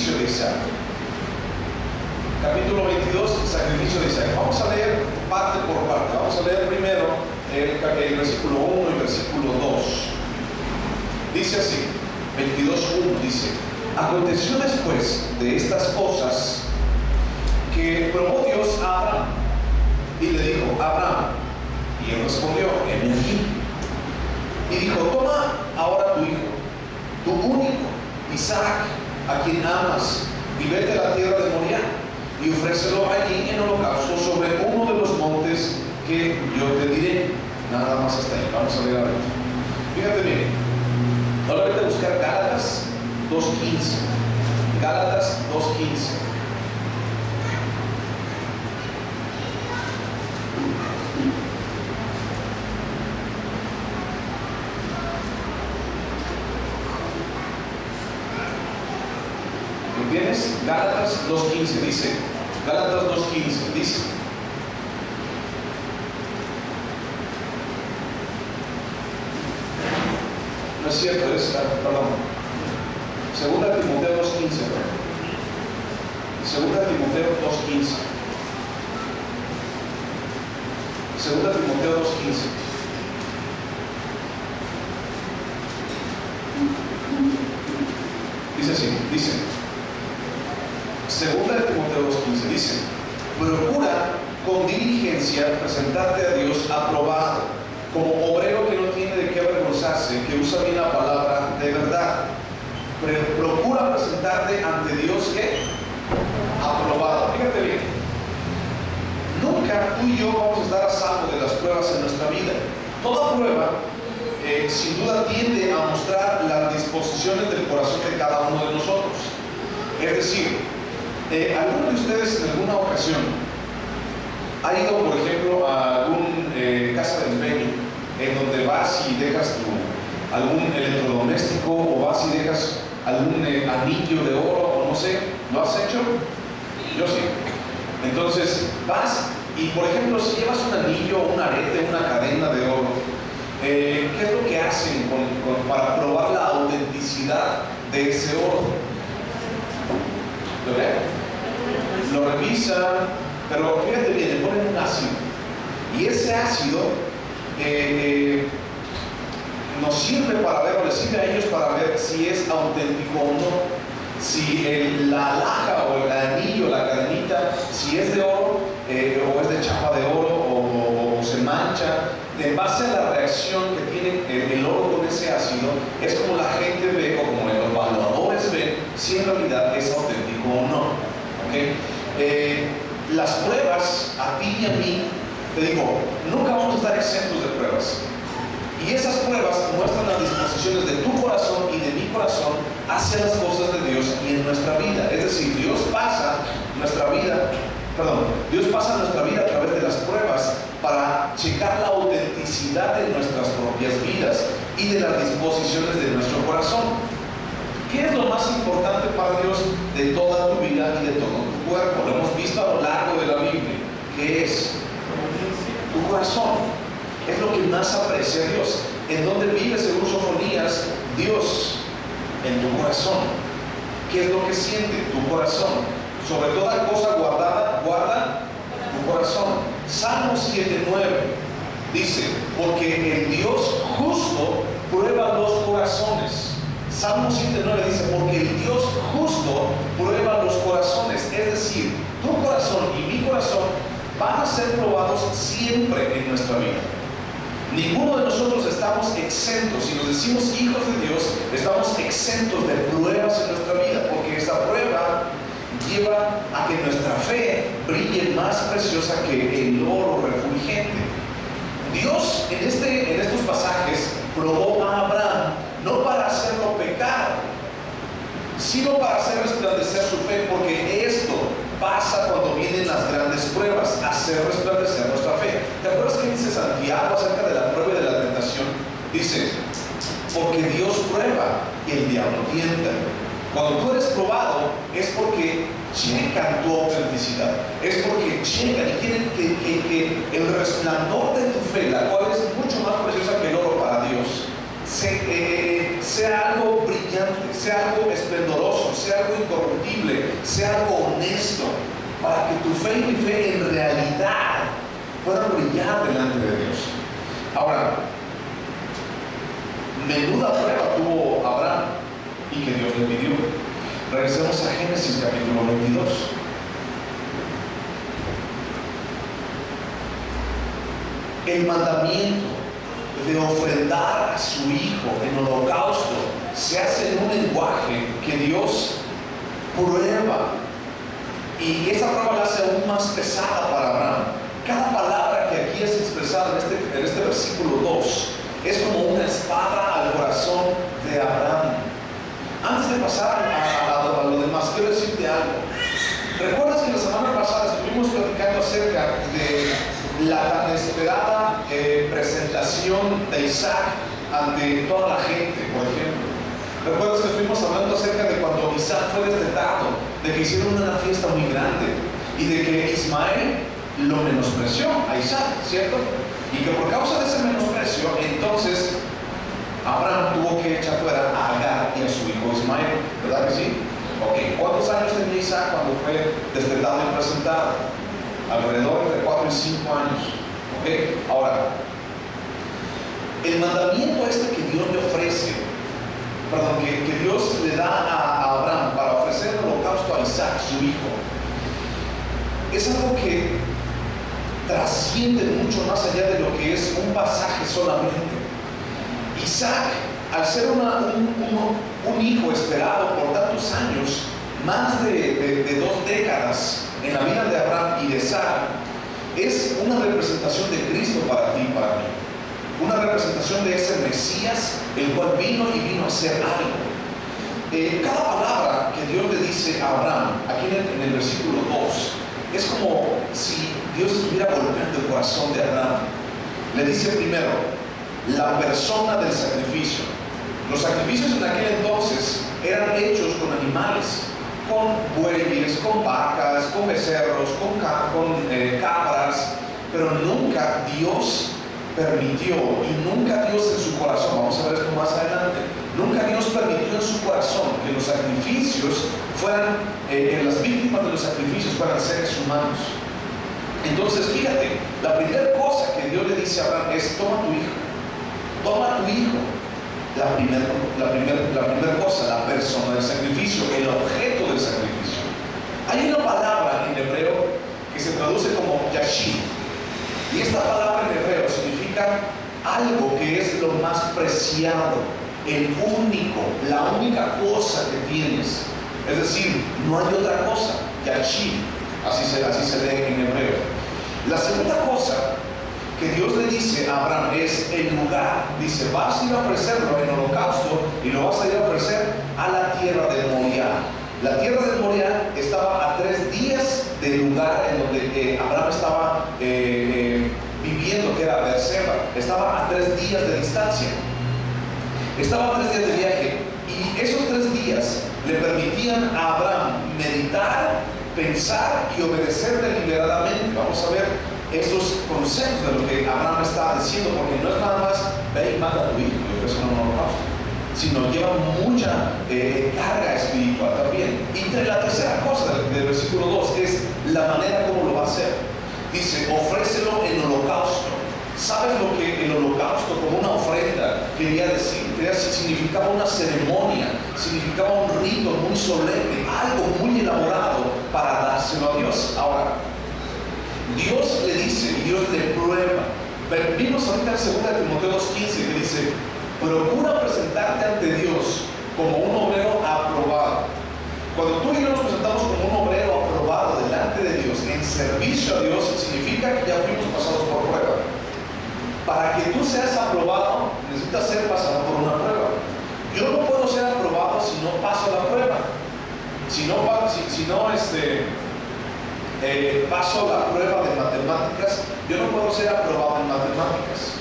sacrificio de Isaac. Capítulo 22, sacrificio de Isaac. Vamos a leer parte por parte. Vamos a leer primero el versículo 1 y versículo 2. Dice así, 22:1 dice: aconteció después de estas cosas que probó Dios a Abraham y le dijo: Abraham. Y él respondió: heme aquí. Y dijo: toma ahora tu hijo, tu único, Isaac, a quien amas, y vete a la tierra de Moriah, y ofrécelo allí en holocausto sobre uno de los montes que yo te diré. Nada más hasta ahí. Vamos a ver ahora. Fíjate bien. Ahora voy a buscar Gálatas 2:15. Gálatas 2:15. ¿Lo tienes? Gálatas 2:15 dice. Gálatas 2:15 dice. No es cierto, es, perdón. Segunda Timoteo 2:15, perdón. Segunda Timoteo 2:15. Segunda Timoteo 2:15. Dice así, dice. Segunda Timoteo 2:15 dice: procura con diligencia presentarte a Dios aprobado, como obrero que no tiene de qué avergonzarse, que usa bien la palabra de verdad. Procura presentarte ante Dios, ¿qué? Aprobado. Fíjate bien. Nunca tú y yo vamos a estar a salvo de las pruebas en nuestra vida. Toda prueba, sin duda, tiende a mostrar las disposiciones del corazón de cada uno de nosotros. Es decir, ¿alguno de ustedes en alguna ocasión ha ido, por ejemplo, a algún casa de empeño en donde vas y dejas algún electrodoméstico, o vas y dejas algún anillo de oro, o no sé? ¿Lo has hecho? Yo sí. Entonces vas y, por ejemplo, si llevas un anillo, un arete, una cadena de oro, ¿qué es lo que hacen para probar la autenticidad de ese oro? ¿Lo ven? Lo revisan, pero fíjate bien, le ponen un ácido, y ese ácido nos sirve para ver, o les sirve a ellos para ver si es auténtico o no, si la alhaja o el anillo, la cadenita, si es de oro o es de chapa de oro, o se mancha. En base a la reacción que tiene el oro con ese ácido, es como la gente ve, o como los evaluadores ven, si en realidad es auténtico o no. ¿Okay? Las pruebas, a ti y a mí, te digo, nunca vamos a estar exentos de pruebas. Y esas pruebas muestran las disposiciones de tu corazón y de mi corazón hacia las cosas de Dios y en nuestra vida. Es decir, Dios pasa nuestra vida a través de las pruebas para checar la autenticidad de nuestras propias vidas y de las disposiciones de nuestro corazón. ¿Qué es lo más importante para Dios de toda tu vida y de todo tu cuerpo? Lo hemos visto a lo largo de la Biblia. ¿Qué es? Tu corazón. Es lo que más aprecia Dios. ¿En dónde vive, según Sofonías, Dios? En tu corazón. ¿Qué es lo que siente? Tu corazón. Sobre toda cosa guardada, guarda tu corazón. Salmo 7:9 dice: porque el Dios justo prueba los corazones. Salmo 7:9 dice: porque el Dios justo prueba los corazones. Es decir, tu corazón y mi corazón van a ser probados siempre en nuestra vida. Ninguno de nosotros estamos exentos. Si nos decimos hijos de Dios, estamos exentos de pruebas en nuestra vida, porque esta prueba lleva a que nuestra fe brille más preciosa que el oro refulgente. Dios en estos pasajes probó a Abraham no para hacerlo pecar, sino para hacer resplandecer su fe, porque esto pasa cuando vienen las grandes pruebas, hacer resplandecer nuestra fe. ¿Te acuerdas que dice Santiago acerca de la prueba y de la tentación? Dice: porque Dios prueba y el diablo tienta. Cuando tú eres probado es porque checan tu autenticidad, es porque checan y quieren que el resplandor de tu fe, la cual es mucho más preciosa que el oro para Dios, sea algo brillante, sea algo esplendoroso, sea algo incorruptible, sea algo honesto, para que tu fe y mi fe en realidad puedan brillar delante de Dios. Ahora, menuda prueba tuvo Abraham y que Dios le pidió. Regresemos a Génesis capítulo 22. El mandamiento de ofrendar a su hijo en holocausto se hace en un lenguaje que Dios prueba, y esa prueba la hace aún más pesada para Abraham. Cada palabra que aquí es expresada en este versículo 2 es como una espada al corazón de Abraham. Antes de pasar a lo demás, quiero decirte algo. ¿Recuerdas que la semana pasada estuvimos platicando acerca de la tan esperada presentación de Isaac ante toda la gente, por ejemplo? ¿Recuerdas que estuvimos hablando acerca de cuando Isaac fue destetado, de que hicieron una fiesta muy grande y de que Ismael lo menospreció a Isaac, ¿cierto? Y que por causa de ese menosprecio, entonces Abraham tuvo que echar fuera a Agar y a su hijo Ismael, ¿verdad que sí? Ok, ¿cuántos años tenía Isaac cuando fue destetado y presentado? Alrededor de 4 y 5 años. Ok, ahora, el mandamiento que Dios le ofrece, que Dios le da a Abraham para ofrecer el holocausto a Isaac, su hijo, es algo que trasciende mucho más allá de lo que es un pasaje solamente. Isaac, al ser un hijo esperado por tantos años, más de 2 décadas en la vida de Abraham y de Sara, es una representación de Cristo para ti y para mí. Una representación de ese Mesías, el cual vino a hacer algo. Cada palabra que Dios le dice a Abraham, aquí en el versículo 2, es como si Dios estuviera golpeando el corazón de Abraham. Le dice primero, la persona del sacrificio. Los sacrificios en aquel entonces eran hechos con animales, con bueyes, con vacas, con becerros, con cabras, pero nunca Dios permitió, y nunca Dios en su corazón, vamos a ver esto más adelante, nunca Dios permitió en su corazón que los sacrificios fueran, que las víctimas de los sacrificios fueran seres humanos. Entonces fíjate, la primera cosa que Dios le dice a Abraham es: toma tu hijo. La primera cosa, la persona del sacrificio, el objeto del sacrificio. Hay una palabra en hebreo que se traduce como yashib, y esta palabra en hebreo significa algo que es lo más preciado, el único, la única cosa que tienes. Es decir, no hay otra cosa. Yashib, así se lee en hebreo. La segunda cosa que Dios le dice a Abraham es el lugar. Dice: vas a ir a ofrecerlo en holocausto y lo vas a ir a ofrecer a la tierra de Moriah. La tierra de Moriah estaba a 3 días del lugar en donde Abraham estaba viviendo, que era Beerseba. Estaba a 3 días de distancia. Estaba a 3 días de viaje, y esos 3 días le permitían a Abraham meditar, pensar y obedecer deliberadamente. Vamos a ver esos conceptos de lo que Abraham está diciendo, porque no es nada más ve y mata a tu hijo y ofrece un holocausto, sino lleva mucha carga espiritual también. Y la tercera cosa del versículo 2 es la manera como lo va a hacer. Dice: ofrécelo en holocausto. ¿Sabes lo que el holocausto, como una ofrenda, quería decir? Significaba una ceremonia, significaba un rito muy solemne, algo muy elaborado para dárselo a Dios. Ahora, Dios le dice y Dios le prueba. Vimos ahorita en 2 Timoteo 2:15 que dice: procura presentarte ante Dios como un obrero aprobado. Cuando tú y yo nos presentamos como un obrero aprobado delante de Dios, en servicio a Dios, significa que ya fuimos pasados por prueba. Para que tú seas aprobado, necesitas ser pasado por una prueba. Yo no puedo ser aprobado si no paso la prueba. Si no paso la prueba de matemáticas, yo no puedo ser aprobado en matemáticas.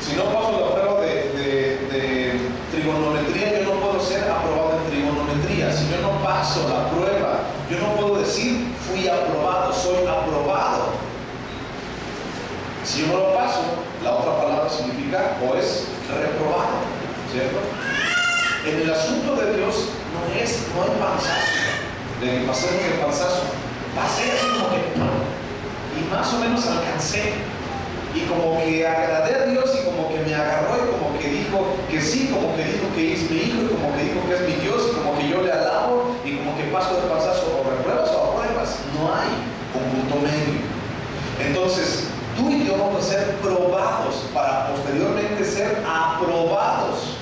Si no paso la prueba de trigonometría, yo no puedo ser aprobado en trigonometría. Si yo no paso la prueba, yo no puedo decir fui aprobado, soy aprobado. Si yo no lo paso, la otra palabra significa o es reprobado, ¿cierto? En el asunto de Dios no no hay panzazo, de que pasemos de panzazo. Pasé así como que, y más o menos alcancé, y como que agradé a Dios, y como que me agarró, y como que dijo que sí, como que dijo que es mi hijo, y como que dijo que es mi Dios, y como que yo le alabo, y como que paso de panzazo, o repruebas o apruebas. No hay un punto medio. Entonces, tú y yo vamos a ser probados para posteriormente ser aprobados.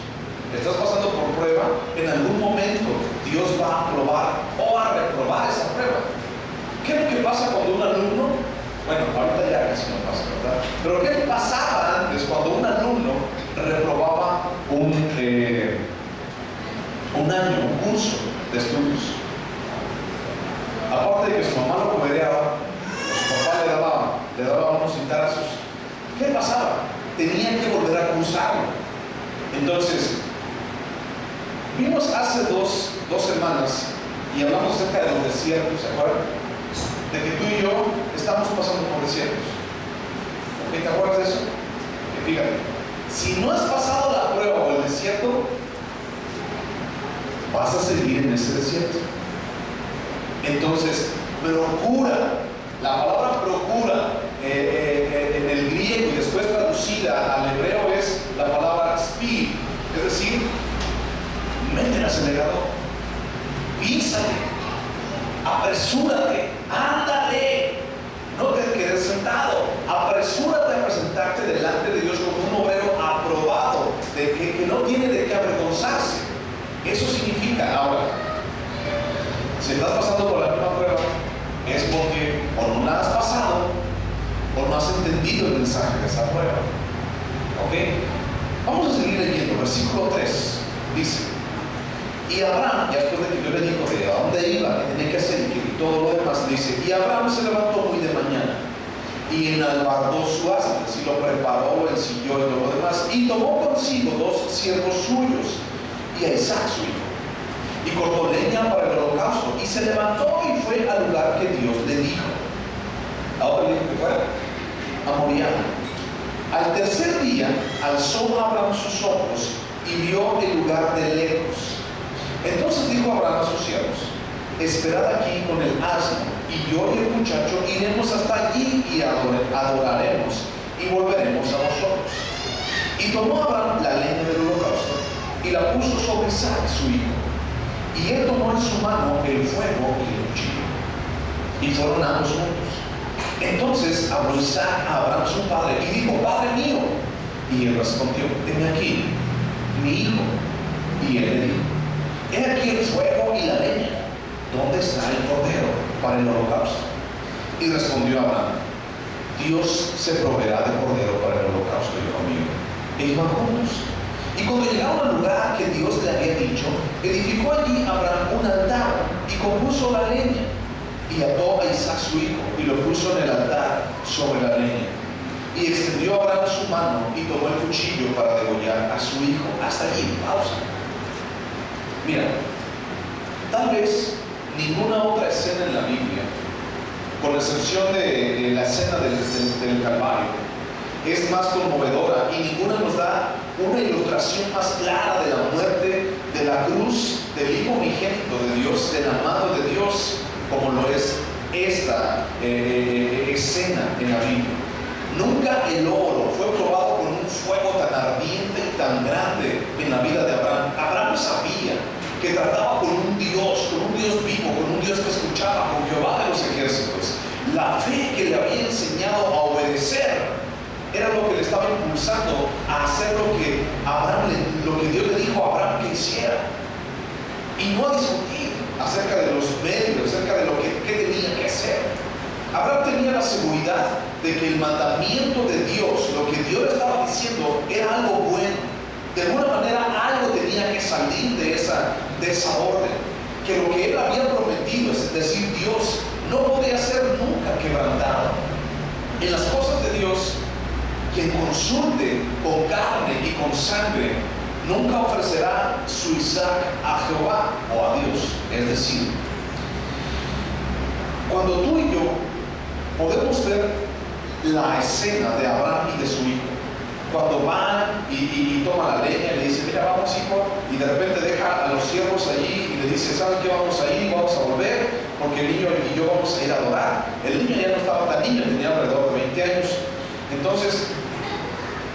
Estás pasando por prueba, en algún momento Dios va a aprobar o a reprobar esa prueba. ¿Qué es lo que pasa cuando un alumno, bueno, ahorita ya casi no pasa, ¿verdad? Pero ¿qué pasaba antes cuando un alumno reprobaba un año, un curso de estudios? Aparte de que su mamá lo cobereaba, su papá le daba unos cintarazos, ¿qué pasaba? Tenía que volver a cursarlo. Entonces, vimos hace dos semanas y hablamos acerca de los desiertos, ¿se acuerdan? De que tú y yo estamos pasando por desiertos. ¿Te acuerdas de eso? Que fíjate, si no has pasado la prueba o el desierto, vas a seguir en ese desierto. Entonces, procura, la palabra procura en el griego y después traducida al hebreo es la palabra speed, es decir, mete el acelerador, písale, apresúrate, ándale, no te quedes sentado, apresúrate a presentarte delante de Dios como un obrero aprobado, de que no tiene de qué avergonzarse. Eso significa, ahora, si estás pasando por la misma prueba, es porque o no la has pasado o no has entendido el mensaje de esa prueba. ¿Ok? Vamos a seguir leyendo, versículo 3, dice: y Abraham, ya después de que Dios le dijo de a dónde iba, qué tenía que hacer y todo lo demás, dice: y Abraham se levantó muy de mañana y enalbardó su asno, y lo preparó, ensilló y todo lo demás, y tomó consigo 2 siervos suyos y a Isaac su hijo, y cortó leña para el holocausto, y se levantó y fue al lugar que Dios le dijo. Ahora le dijo que fuera a Moriah. Al tercer día alzó Abraham sus ojos y vio el lugar de lejos. Entonces dijo Abraham a sus siervos: esperad aquí con el asno, y yo y el muchacho iremos hasta allí y adoraremos y volveremos a vosotros. Y tomó Abraham la leña del holocausto y la puso sobre Isaac su hijo, y él tomó en su mano el fuego y el cuchillo, y fueron ambos juntos. Entonces habló Isaac a Abraham su padre y dijo: Padre mío. Y él respondió: heme aquí, mi hijo. Y él le dijo: he aquí el fuego y la leña, ¿dónde está el cordero para el holocausto? Y respondió Abraham: Dios se proveerá de cordero para el holocausto, hijo mío. E iban juntos. Y cuando llegaron al lugar que Dios le había dicho, edificó allí Abraham un altar y compuso la leña, y ató a Isaac su hijo y lo puso en el altar sobre la leña. Y extendió Abraham su mano y tomó el cuchillo para degollar a su hijo. Hasta allí, pausa. Mira, tal vez ninguna otra escena en la Biblia, con excepción de la escena del Calvario, es más conmovedora, y ninguna nos da una ilustración más clara de la muerte, de la cruz, del Hijo unigénito de Dios, del amado de Dios, como lo es esta escena en la Biblia. Nunca el oro fue probado con un fuego tan ardiente y tan grande en la vida de Abraham. Abraham sabía que trataba con un Dios vivo, con un Dios que escuchaba, con Jehová de los ejércitos. La fe que le había enseñado a obedecer era lo que le estaba impulsando a hacer lo que Dios le dijo a Abraham que hiciera, y no a discutir acerca de los medios, acerca de lo que tenía que hacer. Abraham tenía la seguridad de que el mandamiento de Dios, lo que Dios le estaba diciendo, era algo bueno. De alguna manera algo tenía que salir de esa orden, que lo que él había prometido, es decir, Dios no podía ser nunca quebrantado. En las cosas de Dios, quien consulte con carne y con sangre nunca ofrecerá su Isaac a Jehová o a Dios. Es decir, cuando tú y yo podemos ver la escena de Abraham y de su hijo, cuando van y toma la leña, le dice, mira, vamos, hijo, y de repente deja a los siervos allí y le dice, ¿saben qué? Vamos a ir, vamos a volver, porque el niño y yo vamos a ir a adorar. El niño ya no estaba tan niño, tenía alrededor de 20 años. Entonces,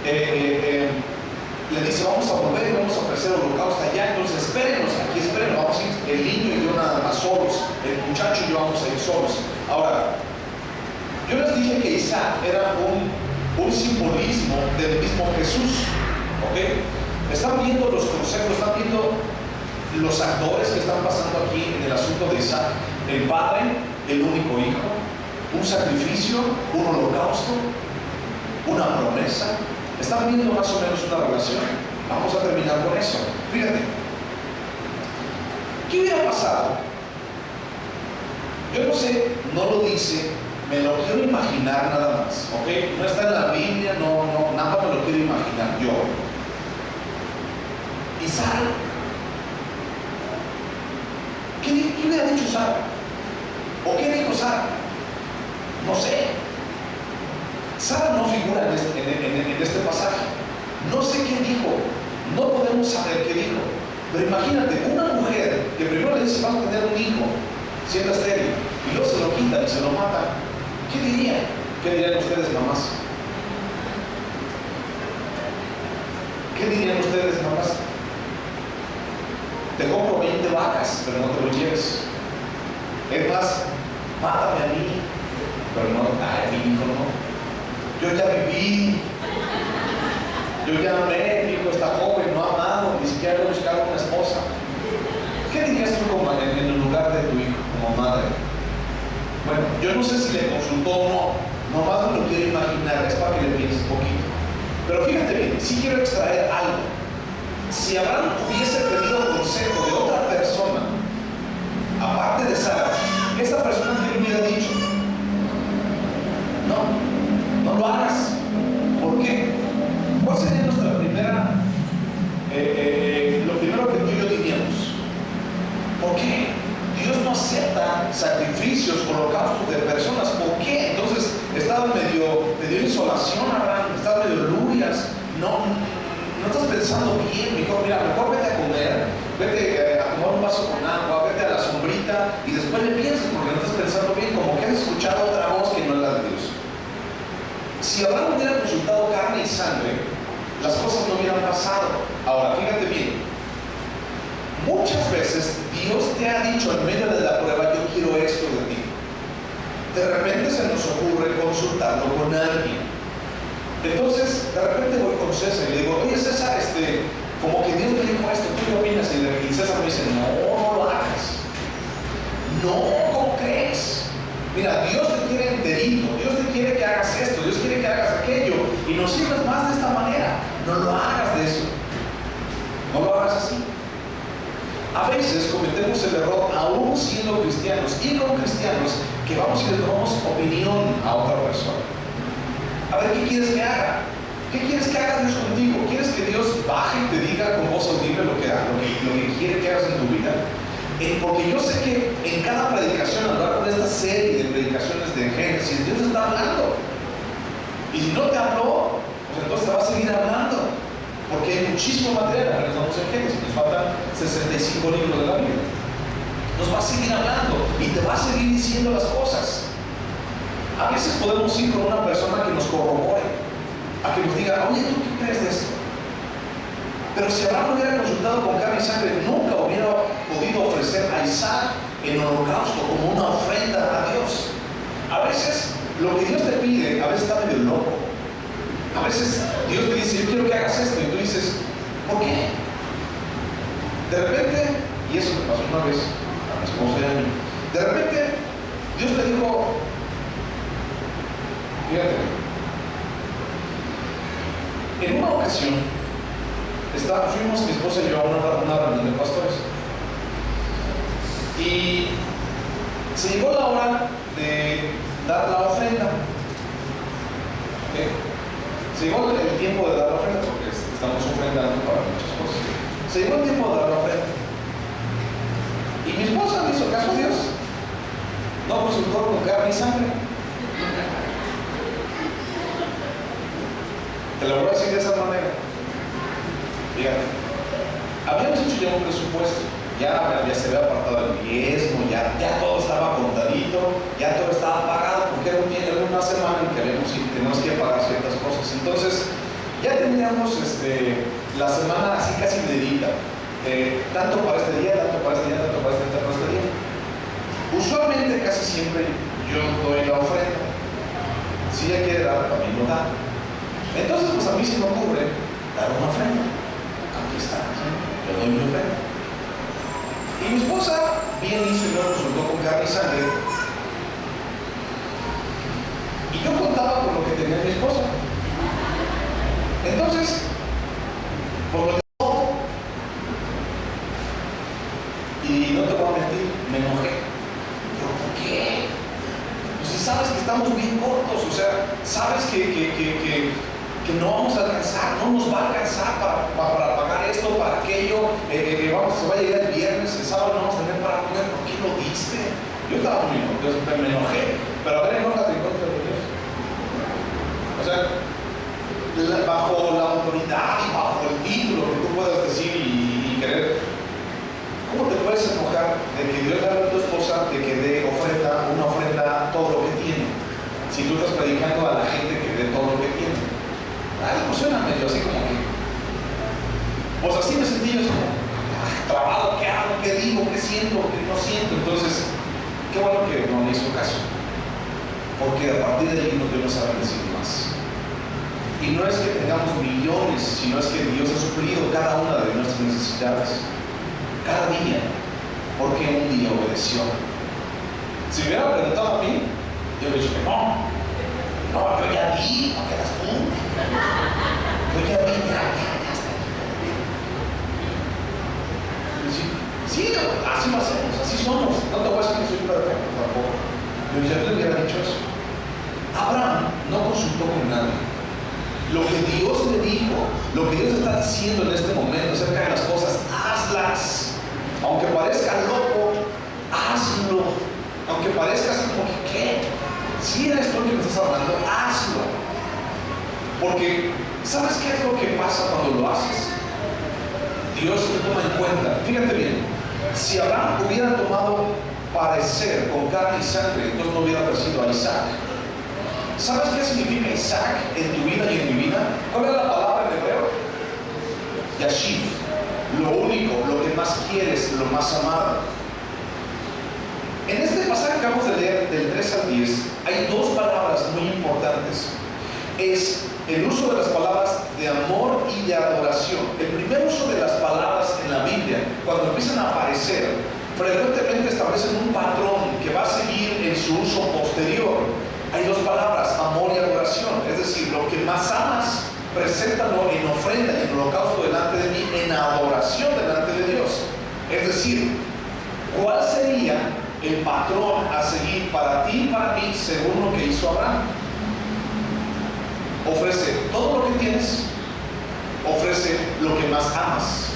le dice, vamos a volver y vamos a ofrecer holocausto allá. Entonces, espérenos, aquí espérenos, vamos a ir el niño y yo nada más solos, el muchacho y yo vamos a ir solos. Ahora, yo les dije que Isaac era un simbolismo del mismo Jesús, ¿ok? Están viendo los conceptos, están viendo los actores que están pasando aquí en el asunto de Isaac. El padre, el único hijo, un sacrificio, un holocausto, una promesa. ¿Están viendo más o menos una relación? Vamos a terminar con eso. Fíjate, ¿qué hubiera pasado? Yo no sé, no lo dice, me lo quiero imaginar nada más, ¿ok? No está en la Biblia, nada más me lo quiero imaginar yo. ¿Y Sara? ¿Qué hubiera dicho Sara? ¿O qué dijo Sara? No sé. Sara no figura en este pasaje. No sé qué dijo, no podemos saber qué dijo. Pero imagínate, una mujer que primero le dice, vas a tener un hijo, siendo estéril, y luego se lo quitan y se lo matan. ¿Qué dirían? ¿Qué dirían ustedes, mamás? ¿Qué dirían ustedes, mamás? Te compro 20 vacas, pero no te lo lleves. Es más, mátame a mí, pero no, mi hijo no. Yo ya viví, yo ya amé, mi hijo está joven, no ha amado, ni siquiera he buscado una esposa. ¿Qué dirías tú en el lugar de tu hijo, como madre? Bueno, yo no sé si le consultó o no, nomás me lo quiero imaginar, es para que le pienses un poquito. Pero fíjate bien, si quiero extraer algo. Si Abraham hubiese pedido consejo de otra persona, aparte de Sara, esa persona que le hubiera dicho, no lo hagas. ¿Por qué? ¿Cuál sería nuestra primera, lo primero que tú y yo diríamos? ¿Por qué? Dios no acepta sacrificios, holocaustos de personas. ¿Por qué? Entonces, estaba medio insolación, Abraham, estaba medio lurias. No estás pensando bien, mejor vete a comer, vete a tomar un vaso con agua, vete a la sombrita y después le piensas, porque no estás pensando bien, como que has escuchado otra voz que no es la de Dios. Si Abraham hubiera consultado carne y sangre, las cosas no hubieran pasado. Ahora, fíjate bien, muchas veces Dios te ha dicho en medio de la prueba, yo quiero esto de ti. De repente se nos ocurre consultarlo con alguien. Entonces, de repente voy con César y le digo, oye César, como que Dios me dijo esto, ¿tú qué opinas? Y César me dice, no lo hagas. No, ¿cómo crees? Mira, Dios te quiere enterito, Dios te quiere que hagas esto, Dios quiere que hagas aquello, y nos sirves más de esta manera. No lo hagas de eso. No lo hagas así. A veces cometemos el error, aún siendo cristianos y con cristianos, que vamos y le tomamos opinión a otra persona. A ver, ¿qué quieres que haga? ¿Qué quieres que haga Dios contigo? ¿Quieres que Dios baje y te diga con voz audible lo que quiere que hagas en tu vida? Porque yo sé que en cada predicación, a lo largo de esta serie de predicaciones de Génesis, Dios te está hablando. Y si no te habló, pues entonces te va a seguir hablando. Porque hay muchísimo material. Ahora estamos en Génesis, nos faltan 65 libros de la Biblia. Nos va a seguir hablando y te va a seguir diciendo las cosas. A veces podemos ir con una persona que nos corrobore, a que nos diga, oye, ¿tú qué crees de esto? Pero si Abraham hubiera consultado con carne y sangre, nunca hubiera podido ofrecer a Isaac en holocausto como una ofrenda a Dios. A veces lo que Dios te pide, a veces está medio loco. A veces Dios te dice, yo quiero que hagas esto, y tú dices, ¿por qué? De repente, y eso me pasó una vez a mi esposa y a mí, de repente Dios me dijo, fíjate, en una ocasión fuimos mi esposa y yo a una reunión de pastores y se llegó la hora de dar la ofrenda. ¿Okay? Se llegó el tiempo de dar la ofrenda porque estamos ofrendando para muchas cosas. Se llegó el tiempo de dar la ofrenda y mi esposa le hizo caso a Dios, no consultó con carne y sangre. Te lo voy a decir de esa manera. Fíjate, habíamos hecho ya un presupuesto, ya se había apartado el diezmo, ya todo estaba contadito, ya todo estaba pagado, porque era una semana en que teníamos que pagar ciertas cosas. Entonces, ya teníamos la semana así casi medida, tanto para este día, tanto para este día, tanto para este día, tanto para este día. Usualmente, casi siempre, yo doy la ofrenda. Si ella quiere dar, también lo da. Entonces, pues a mí se me ocurre dar una ofrenda. Aquí está, ¿sí? Yo doy mi ofrenda. Y mi esposa bien hizo y no resultó con carne y sangre. Y yo contaba con lo que tenía mi esposa. Entonces, por lo que y no te voy a mentir, me enojé. ¿Pero por qué? Pues si sabes que estamos bien cortos, o sea, sabes que no vamos a alcanzar, no nos va a alcanzar para pagar esto, para aquello, se va a llegar el viernes, el sábado no vamos a tener para comer, ¿por qué lo diste? Yo estaba muy enojado, me enojé, pero a ver, enójate en contra de Dios. O sea, bajo la autoridad y bajo el título que tú puedas decir y querer, ¿cómo te puedes enojar de que Dios le hable a tu esposa de que dé una ofrenda todo lo que tiene? Si tú estás predicando a la gente que dé todo lo que tiene. Algo suena medio así como que, pues así me sentí yo, como trabado, ¿qué hago? ¿Qué digo? ¿Qué siento? ¿Qué no siento? Entonces, qué bueno que no me hizo caso, porque a partir de ahí no Dios nos sabe decir más. Y no es que tengamos millones, sino es que Dios ha suplido cada una de nuestras necesidades, cada día, porque un día obedeció. Si me hubiera preguntado a mí, yo le dije que no, yo ya di, ¿no quedas tú? Yo ya di, ya está. Sí, así lo hacemos, así somos. No te voy a decir que soy perfecto tampoco. Pero ya le hubiera dicho eso. Abraham no consultó con nadie. Lo que Dios le dijo, lo que Dios está diciendo en este momento acerca de las cosas, hazlas. Aunque parezca loco, hazlo. Aunque parezca así como que, ¿qué? Si eres tú el que me estás hablando, hazlo. Porque, ¿sabes qué es lo que pasa cuando lo haces? Dios te toma en cuenta. Fíjate bien, si Abraham hubiera tomado parecer con carne y sangre, entonces no hubiera ofrecido a Isaac. ¿Sabes qué significa Isaac en tu vida y en mi vida? ¿Cuál es la palabra en hebreo? Yashiv. Lo único, lo que más quieres, lo más amado. En este pasaje que acabamos de leer, del 3 al 10, hay dos palabras muy importantes. Es el uso de las palabras de amor y de adoración. El primer uso de las palabras en la Biblia, cuando empiezan a aparecer, frecuentemente establecen un patrón que va a seguir en su uso posterior. Hay dos palabras, amor y adoración. Es decir, lo que más amas, preséntalo en ofrenda, en holocausto delante de mí, en adoración delante de Dios. Es decir, ¿cuál sería el patrón a seguir para ti y para mí según lo que hizo Abraham? Ofrece todo lo que tienes, ofrece lo que más amas,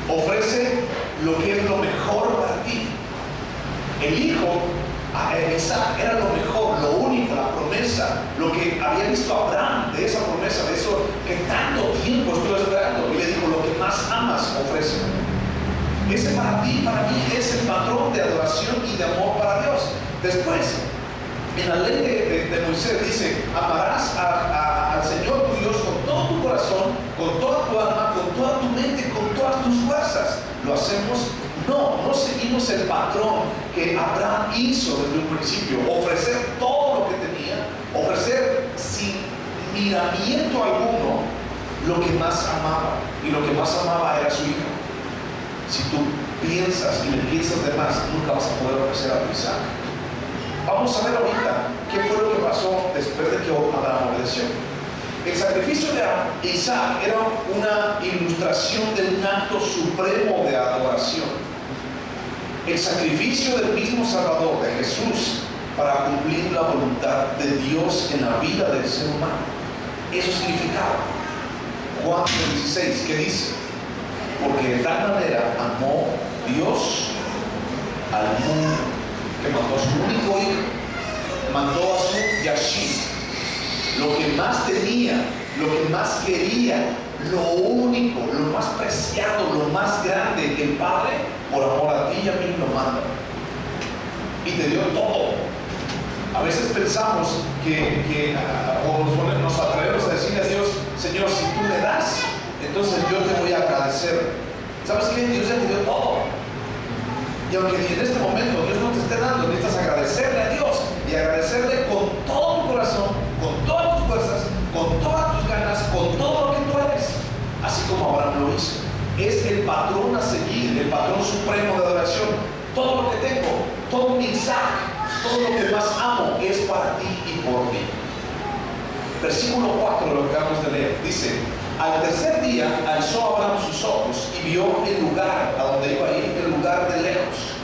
ofrece lo que es lo mejor para ti. El hijo, Isaac, era lo mejor, lo único, la promesa, lo que había visto Abraham de esa promesa, de eso que tanto tiempo estuvo esperando. Y le dijo, lo que más amas, ofrece. Ese para ti y para mí es el patrón de adoración y de amor para Dios. Después, en la ley de Moisés dice, amarás al Señor tu Dios con todo tu corazón, con toda tu alma, con toda tu mente, con todas tus fuerzas. ¿Lo hacemos? No seguimos el patrón que Abraham hizo desde un principio. Ofrecer todo lo que tenía, ofrecer sin miramiento alguno lo que más amaba. Y lo que más amaba era su hijo. Si tú piensas y le piensas de más, nunca vas a poder ofrecer a tu Isaac. Vamos a ver ahorita qué fue lo que pasó después de que Abraham obedeció. El sacrificio de Isaac era una ilustración de un acto supremo de adoración. El sacrificio del mismo Salvador, de Jesús, para cumplir la voluntad de Dios en la vida del ser humano. Eso significaba. Juan 16, ¿qué dice? Porque de tal manera amó Dios al mundo, que mandó a su único hijo, mandó a su Yashiv, lo que más tenía, lo que más quería, lo único, lo más preciado, lo más grande, el Padre, por amor a ti y a mí, lo manda. Y te dio todo. A veces pensamos o nos atrevemos a decirle a Dios: Señor, si tú me das, entonces yo te voy a agradecer. ¿Sabes qué? Dios ya te dio todo. Y aunque en este momento Dios no te esté dando, necesitas agradecerle a Dios, y agradecerle con todo tu corazón, con todas tus fuerzas, con todas tus ganas, con todo lo que tú eres, así como Abraham lo hizo. Es el patrón a seguir, el patrón supremo de adoración. Todo lo que tengo, todo mi Isaac, todo lo que más amo es para ti y por mí. Versículo 4, lo que acabamos de leer, dice: al tercer día alzó Abraham sus ojos y vio el lugar a donde iba a ir, el lugar de lejos.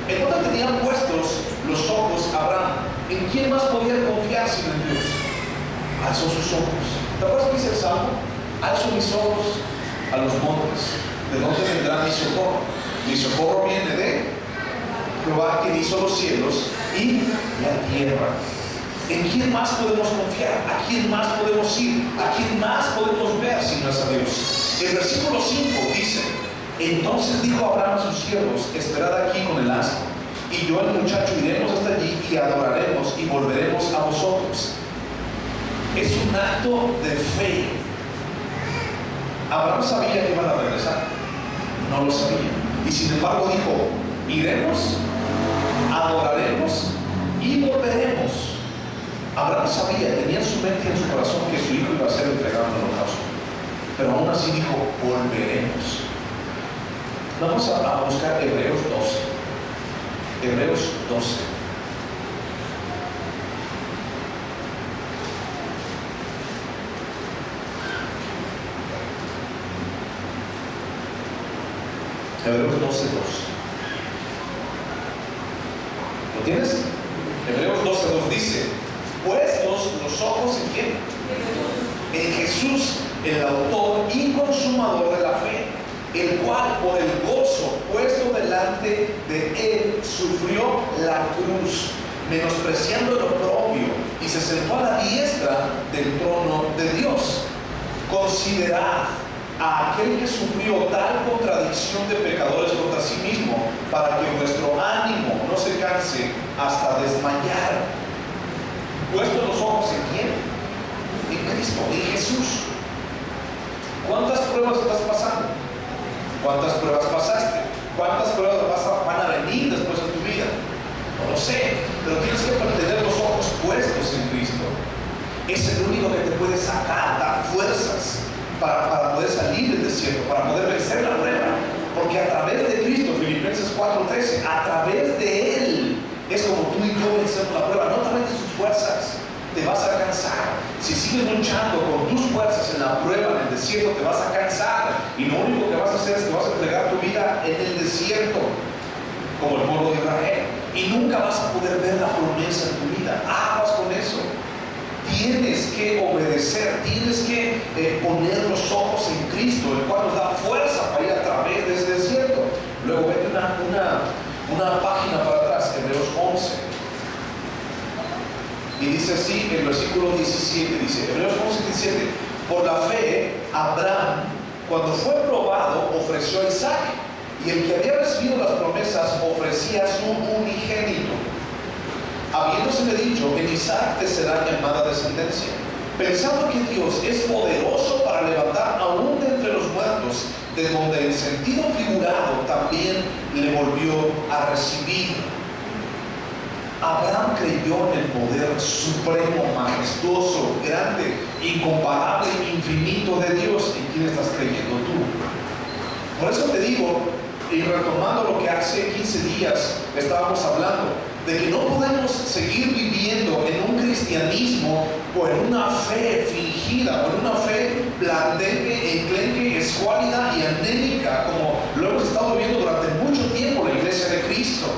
¿En dónde tenían puestos los ojos Abraham? ¿En quién más podía confiar sino en Dios? Alzó sus ojos. ¿Te acuerdas que dice el Salmo? Alzo mis ojos a los montes. ¿De dónde vendrá mi socorro? Mi socorro viene de Jehová, que hizo los cielos y la tierra. ¿En quién más podemos confiar? ¿A quién más podemos ir? ¿A quién más podemos ver si no es a Dios? El versículo 5 dice: entonces dijo Abraham a sus siervos: esperad aquí con el asno, y yo el muchacho iremos hasta allí y adoraremos y volveremos a vosotros. Es un acto de fe. Abraham sabía que iban a regresar, no lo sabía, y sin embargo dijo: iremos, adoraremos y volveremos. Abraham sabía, tenía en su mente y en su corazón que su hijo iba a ser entregado en el holocausto, pero aún así dijo: volveremos. Vamos a buscar Hebreos 12. Hebreos 12. Hebreos 12:2. ¿Lo tienes? Hebreos 12:2 dice: puestos los ojos en quién? En Jesús, el autor y consumador de la fe, el cual por el gozo puesto delante de él sufrió la cruz, menospreciando el oprobio, y se sentó a la diestra del trono de Dios. Considerad a aquel que sufrió tal contradicción de pecadores contra sí mismo, para que vuestro ánimo no se canse hasta desmayar. Puestos los ojos en quién? En Cristo, en Jesús. ¿Cuántas pruebas estás pasando? ¿Cuántas pruebas pasaste? ¿Cuántas pruebas van a venir después de tu vida? No lo sé, pero tienes que mantener los ojos puestos en Cristo. Es el único que te puede sacar, dar fuerzas para poder salir del desierto, para poder vencer la prueba. Porque a través de Cristo, Filipenses 4:13, a través de Él es como tú y yo vencemos la prueba, no a través de sus fuerzas. Te vas a cansar. Si sigues luchando con tus fuerzas en la prueba, en el desierto, te vas a cansar. Y lo único que vas a hacer es que vas a entregar tu vida en el desierto, como el pueblo de Israel. Y nunca vas a poder ver la promesa en tu vida. Aguas con eso. Tienes que obedecer, tienes que poner los ojos en Cristo, el cual nos da fuerza para ir a través de ese desierto. Luego vete una página para atrás, Hebreos 11. Y dice así, el versículo 17, dice, Hebreos 11:17: por la fe, Abraham, cuando fue probado, ofreció a Isaac, y el que había recibido las promesas ofrecía a su unigénito, habiéndosele dicho: en Isaac te será llamada descendencia, pensando que Dios es poderoso para levantar aún de entre los muertos, de donde en sentido figurado también le volvió a recibir. Abraham creyó en el poder supremo, majestuoso, grande, incomparable, infinito de Dios. ¿En quién estás creyendo tú? Por eso te digo, y retomando lo que hace 15 días estábamos hablando, de que no podemos seguir viviendo en un cristianismo o en una fe fingida, o en una fe blandengue, enclenque, escuálida y anémica, como lo hemos estado viviendo durante mucho tiempo la iglesia de Cristo.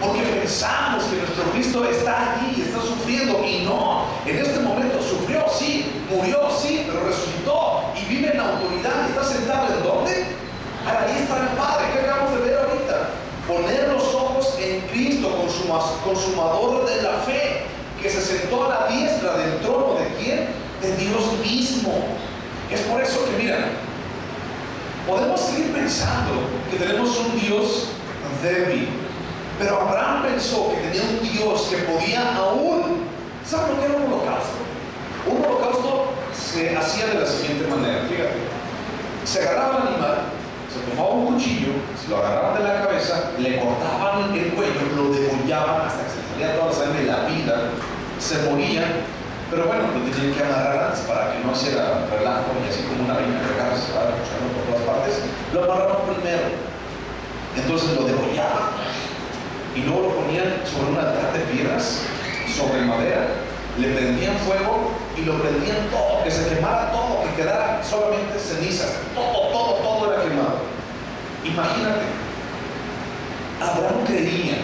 Porque pensamos que nuestro Cristo está allí, está sufriendo, y no. En este momento sufrió, sí, murió, sí, pero resucitó y vive en la autoridad. ¿Está sentado en dónde? Ahí está el Padre, que acabamos de ver ahorita. Poner los ojos en Cristo, consumador de la fe, que se sentó a la diestra del trono de ¿quién? de Dios mismo. Es por eso que, mira, podemos seguir pensando que tenemos un Dios débil, pero Abraham pensó que tenía un Dios que podía aún. ¿Saben lo que era un holocausto? Un holocausto se hacía de la siguiente manera, fíjate. Se agarraba el animal, se tomaba un cuchillo, se lo agarraban de la cabeza, le cortaban el cuello, lo degollaban hasta que se salía toda la sangre de la vida, se moría, pero bueno, lo tenían que amarrar antes para que no hiciera relajo y así como una reina que agarra se va escuchando por todas partes, lo amarraban primero, entonces lo degollaban y luego lo ponían sobre un altar de piedras, sobre madera, le prendían fuego y lo prendían todo, que se quemara todo, que quedara solamente cenizas, todo era quemado. Imagínate, Abraham creía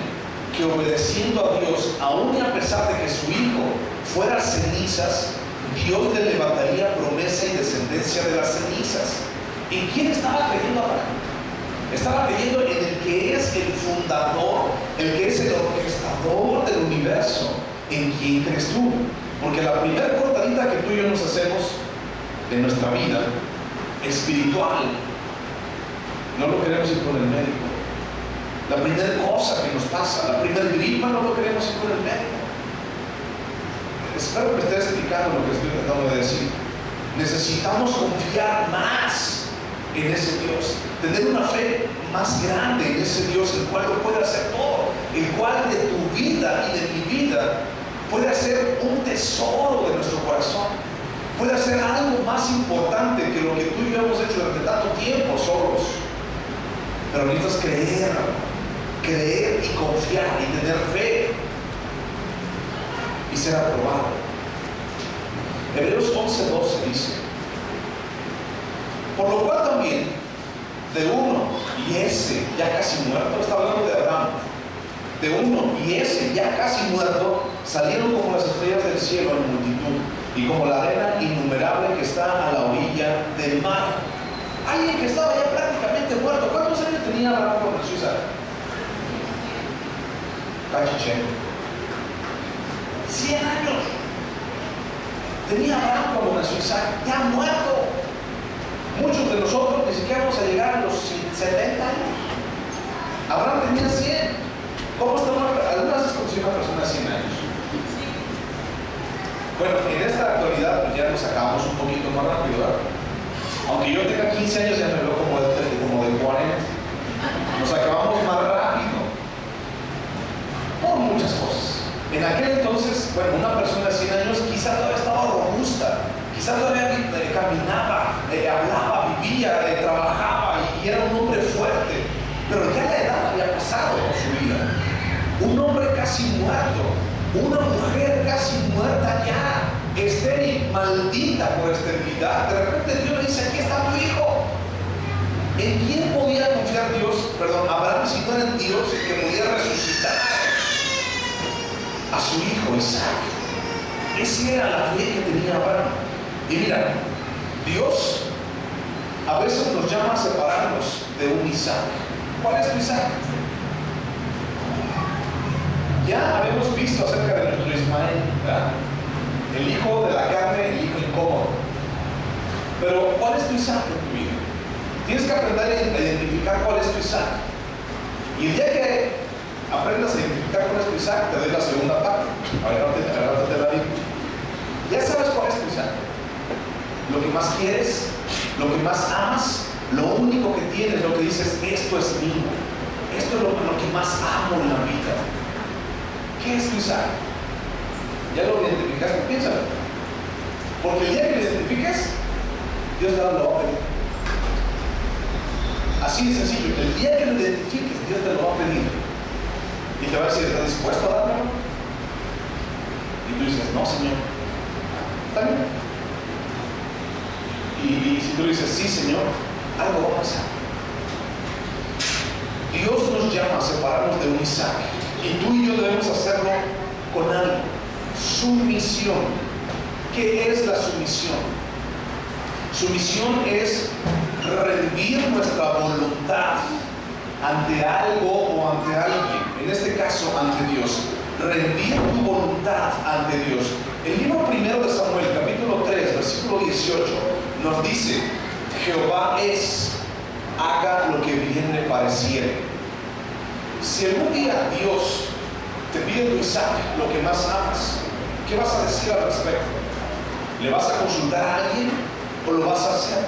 que obedeciendo a Dios, aun y a pesar de que su hijo fuera cenizas, Dios le levantaría promesa y descendencia de las cenizas. ¿En quién estaba creyendo Abraham? Estaba creyendo en el que es el fundador, el que es el orquestador del universo. ¿En quién crees tú? Porque la primera cortadita que tú y yo nos hacemos de nuestra vida espiritual, no lo queremos ir con el médico. La primera cosa que nos pasa, la primera gripa, no lo queremos ir con el médico. Espero que me esté explicando lo que estoy tratando de decir. Necesitamos confiar más en ese Dios, tener una fe más grande en ese Dios, el cual lo puede hacer todo, el cual de tu vida y de mi vida puede hacer un tesoro de nuestro corazón, puede hacer algo más importante que lo que tú y yo hemos hecho durante tanto tiempo solos. Pero necesitas creer y confiar y tener fe y ser aprobado. Hebreos 11:12 dice: por lo cual también de uno y ese ya casi muerto, está hablando de Abraham, de uno y ese ya casi muerto salieron como las estrellas del cielo en multitud y como la arena innumerable que está a la orilla del mar. Alguien que estaba ya prácticamente muerto. ¿Cuántos años tenía Abraham cuando nació Isaac? Cachiche. 100 años tenía Abraham cuando nació Isaac, ya muerto. Muchos de nosotros ni siquiera vamos a llegar a los 70 años. Abraham tenía 100. ¿Cómo está algunas veces conocí a una persona de 100 años? Bueno, en esta actualidad pues ya nos sacamos un poquito más rápido, ¿verdad? Aunque yo tenga 15 años ya me veo como de 40. Nos acabamos más rápido por muchas cosas. En aquel entonces, bueno, una persona de 100 años quizás todavía estaba robusta, quizás todavía caminaba, hablaba, vivía, trabajaba y era un hombre fuerte, pero ya la edad había pasado por su vida. Un hombre casi muerto, una mujer casi muerta ya, estéril, maldita por esterilidad. De repente Dios le dice: aquí está tu hijo. ¿En quién podía confiar Abraham si no era en Dios el que podía resucitar a su hijo Isaac? Esa era la fe que tenía Abraham. Y mira, Dios a veces nos llama a separarnos de un Isaac. ¿Cuál es tu Isaac? Ya habíamos visto acerca de nuestro Ismael, ¿verdad? El hijo de la carne, el hijo incómodo. Pero ¿cuál es tu Isaac en tu vida? Tienes que aprender a identificar cuál es tu Isaac. Y el día que aprendas a identificar cuál es tu Isaac, te doy la segunda parte. Ahora te la digo. Ya sabes cuál es tu Isaac. Lo que más quieres, lo que más amas, lo único que tienes, lo que dices: esto es mío. Esto es lo que más amo en la vida. ¿Qué es tu Isaac? ¿Ya lo identificaste? Piénsalo. Porque el día que lo identifiques, Dios te da la orden. Así de sencillo. El día que lo identifiques, Dios te lo va a pedir. Y te va a decir: ¿estás dispuesto a dármelo? Y tú dices: no, Señor. ¿Está bien? Y si tú dices: sí, Señor, algo va a pasar. Dios nos llama a separarnos de un Isaac. Y tú y yo debemos hacerlo con algo. Sumisión. ¿Qué es la sumisión? Sumisión es rendir nuestra voluntad ante algo o ante alguien. En este caso, ante Dios. Rendir tu voluntad ante Dios. El libro primero de Samuel, capítulo 3, versículo 18, nos dice: Jehová es, haga lo que bien le pareciere. Si algún día Dios te pide tu Isaac, lo que más amas, ¿qué vas a decir al respecto? ¿Le vas a consultar a alguien o lo vas a hacer?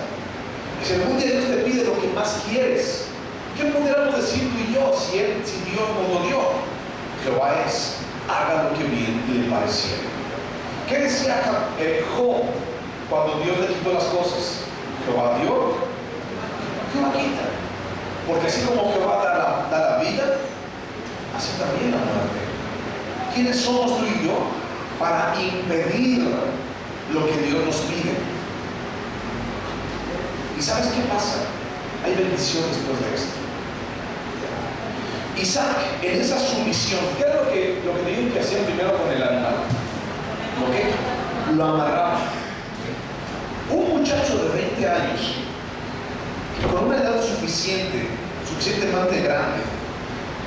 Si algún día Dios te pide lo que más quieres, ¿qué podríamos decir tú y yo si Dios nos lo dio? Jehová es, haga lo que bien le pareciera. ¿Qué decía Job cuando Dios le quitó las cosas? Jehová dio, Jehová quita. Porque así como Jehová da la vida, así también la muerte. ¿Quiénes somos tú y yo para impedir lo que Dios nos pide? ¿Y sabes qué pasa? Hay bendición después de esto. Isaac, en esa sumisión, ¿qué era lo que tenían que hacer primero con el animal? Lo amarraba. Un muchacho de 20 años, con una edad suficientemente grande,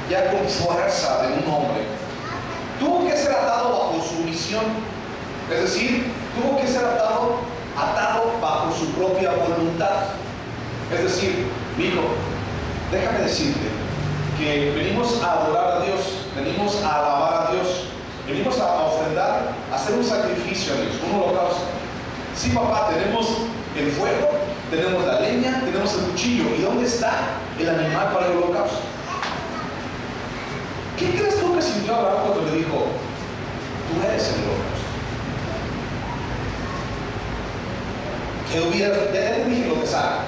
ya con fuerza de un hombre, tuvo que ser atado bajo su misión. Es decir, tuvo que ser atado bajo su propia voluntad. Es decir, hijo, déjame decirte que venimos a adorar a Dios, venimos a alabar a Dios, venimos a ofrendar, a hacer un sacrificio a Dios, un holocausto. Sí, papá, tenemos el fuego, tenemos la leña, tenemos el cuchillo. ¿Y dónde está el animal para el holocausto? ¿Qué crees tú que sintió Abraham cuando le dijo: tú eres el holocausto? ¿Qué hubieras? Ya te dije lo de Sara,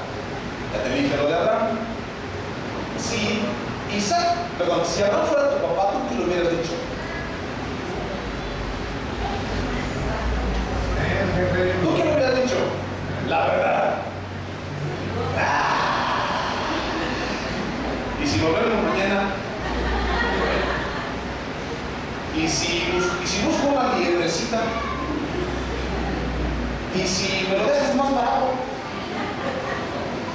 ya te dije lo de Abraham. Si Abraham fuera tu papá, ¿tú qué le hubieras dicho? ¿Tú qué le hubieras dicho? La verdad. Y si volvemos mañana, y si busco una liebrecita, y si me lo dejas más barato,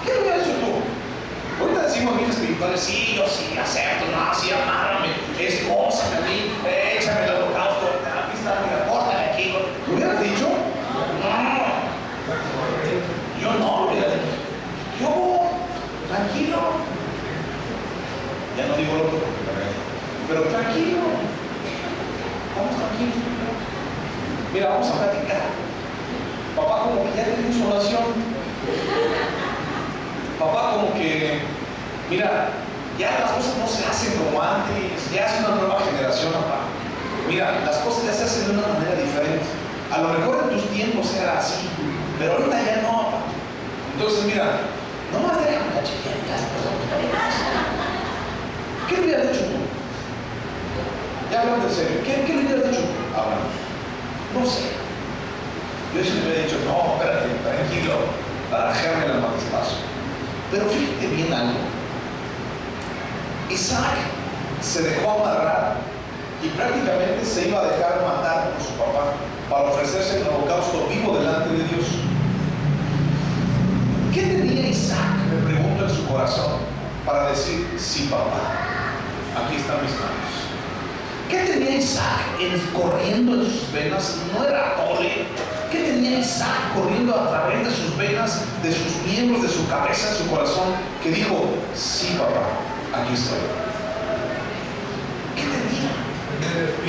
¿qué le hubieras dicho tú? Ahorita decimos bien espirituales: sí, yo sí acepto, no, sí, amárrame, espósame a mí, échame el holocausto, aquí está, mira, córtale aquí. ¿Lo hubieras dicho? No. Yo no lo hubiera dicho. Yo, tranquilo. Ya no digo lo otro porque me regaño. Pero tranquilo. Vamos tranquilos. Mira, vamos a platicar. Papá como que ya tiene su oración. Papá como que, mira, ya las cosas no se hacen como antes, ya es una nueva generación, papá. Mira, las cosas ya se hacen de una manera diferente. A lo mejor en tus tiempos era así, pero ahorita ya no, papá. Entonces, mira, nomás déjame la chiquilla, ¿qué le hubieras dicho tú? Ya hablando en serio, ¿qué le hubieras dicho tú? Hablando. No sé. Yo sí le hubiera dicho: no, espérate, tranquilo, barajéame más despacio. Pero fíjate bien algo. Isaac se dejó amarrar y prácticamente se iba a dejar matar por su papá para ofrecerse en holocausto vivo delante de Dios. ¿Qué tenía Isaac, me pregunto, en su corazón para decir: sí, papá, aquí están mis manos? ¿Qué tenía Isaac corriendo en sus venas? No era atole. ¿Qué tenía Isaac corriendo a través de sus venas, de sus miembros, de su cabeza, de su corazón, que dijo: sí, papá, aquí estoy? ¿Qué tenía?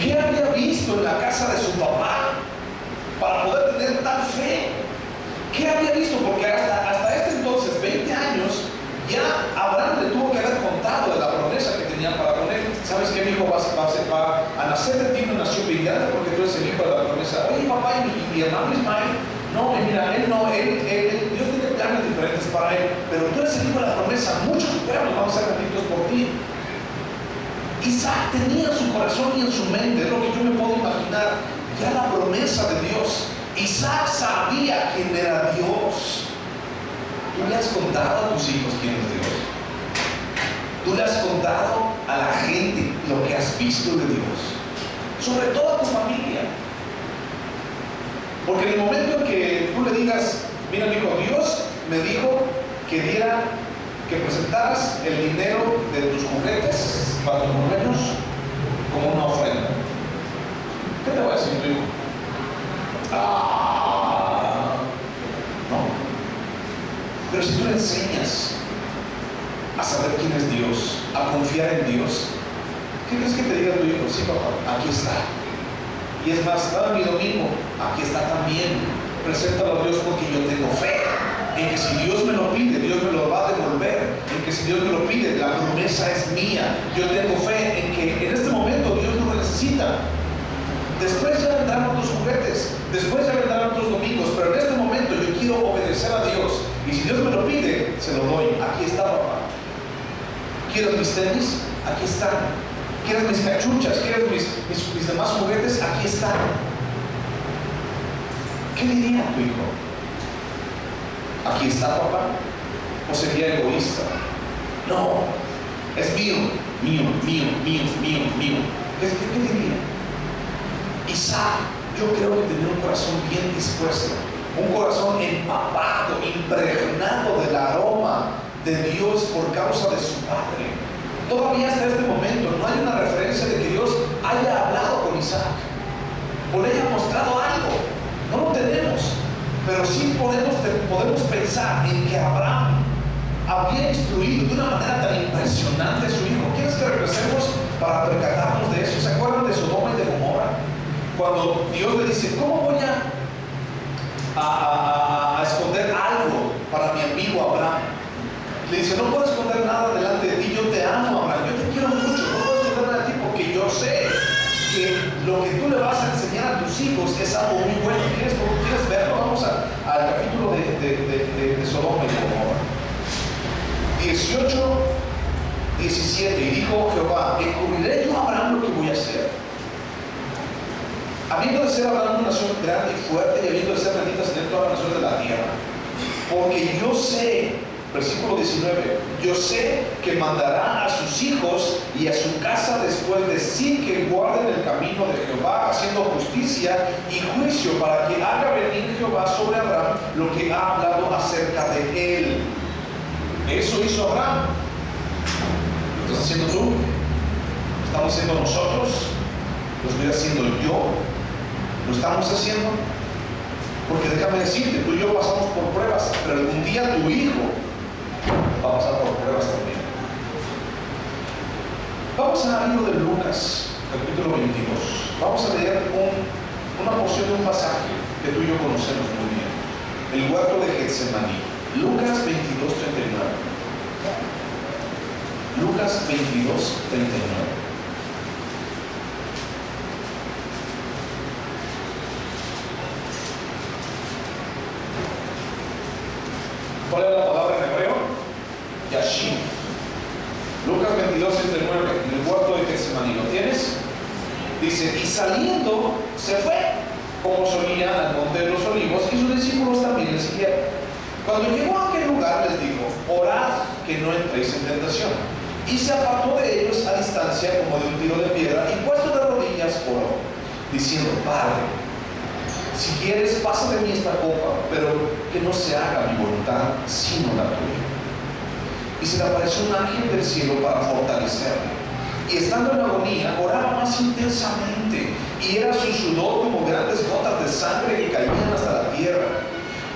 ¿Qué había visto en la casa de su papá para poder tener tal fe? ¿Qué había visto? Porque hasta este entonces, 20 años, ya Abraham le tuvo que haber contado de la promesa que tenía para con él. ¿Sabes qué, mi hijo? Va a nacer de ti una nación brillante porque tú eres el hijo de la promesa. Oye, papá, y mi hermano Ismael, no, mira, Dios tiene planes diferentes para él, pero tú eres el hijo de la promesa. Muchos pueblos van a ser benditos por ti. Isaac tenía en su corazón y en su mente, es lo que yo me puedo imaginar, ya la promesa de Dios. Isaac sabía quién era Dios. ¿Tú le has contado a tus hijos quién es Dios? ¿Tú le has contado a la gente lo que has visto de Dios? Sobre todo a tu familia. Porque en el momento en que tú le digas: mira, mi hijo, Dios me dijo que presentaras el dinero de tus juguetes para tus niños como una ofrenda. ¿Qué te voy a decir, tu hijo? si tú le enseñas a saber quién es Dios, a confiar en Dios, ¿qué crees que te diga tu hijo? Sí, papá, aquí está. Y es más, dame mi domingo, aquí está también. Preséntalo a Dios porque yo tengo fe en que si Dios me lo pide, Dios me lo va a devolver. En que si Dios me lo pide, la promesa es mía. Yo tengo fe en que en este momento Dios no lo necesita. Después ya vendrán otros juguetes, después ya vendrán otros domingos, pero en este momento yo quiero obedecer a Dios. Y si Dios me lo pide, se lo doy. Aquí está, papá. ¿Quieres mis tenis? Aquí están. ¿Quieres mis cachuchas? ¿Quieres mis demás juguetes? Aquí están. ¿Qué diría tu hijo? ¿Aquí está, papá? ¿O sería egoísta? No, es mío, mío, mío, mío, mío, mío. ¿Qué diría? Isaac, yo creo que tenía un corazón bien dispuesto, un corazón empapado, impregnado del aroma de Dios por causa de su padre. Todavía hasta este momento no hay una referencia de que Dios haya hablado con Isaac o le haya mostrado algo. No lo tenemos, pero sí podemos pensar en que Abraham había instruido de una manera tan impresionante a su hijo. ¿Quieres que regresemos para percatarnos de eso? ¿Se acuerdan de Sodoma y de Gomorra? Cuando Dios le dice, ¿cómo voy a esconder algo para mi amigo Abraham? Le dice, no puedo esconder nada delante de ti, yo te amo, Abraham, yo te quiero mucho, no puedo esconder nada de ti porque yo sé que lo que tú le vas a enseñar a tus hijos es algo muy bueno. ¿Quieres verlo? Vamos al capítulo de Sodoma y Gomorra. 18, 17. Y dijo Jehová, ¿encubriré yo a Abraham lo que voy a hacer? Habiendo de ser Abraham una nación grande y fuerte, y habiendo de ser benditas en él todas las naciones de la tierra. Porque yo sé, versículo 19, yo sé que mandará a sus hijos y a su casa después de sí que guarden el camino de Jehová, haciendo justicia y juicio, para que haga venir Jehová sobre Abraham lo que ha hablado acerca de él. Eso hizo Abraham. ¿Lo estás haciendo tú? ¿Lo estamos haciendo nosotros? ¿Lo estoy haciendo yo? ¿Lo estamos haciendo? Porque déjame decirte, tú y yo pasamos por pruebas, pero algún día tu hijo va a pasar por pruebas también. Vamos al libro de Lucas, capítulo 22. Vamos a leer una porción de un pasaje que tú y yo conocemos muy bien. El huerto de Getsemaní. Lucas 22, 39. Lucas 22, 39. ¿Cuál es la palabra en hebreo? Yashin. Lucas 22, 39, en el huerto de Getsemaní. ¿Lo tienes? Dice, y saliendo se fue, como solía, al monte de los olivos, y sus discípulos también le siguieron. Cuando llegó a aquel lugar les dijo, orad que no entréis en tentación. Y se apartó de ellos a distancia como de un tiro de piedra, y puesto de rodillas oró, diciendo, Padre, si quieres, pasa de mí esta copa, pero que no se haga mi voluntad, sino la tuya. Y se le apareció un ángel del cielo para fortalecerle. Y estando en agonía, oraba más intensamente, y era su sudor como grandes gotas de sangre que caían hasta la tierra.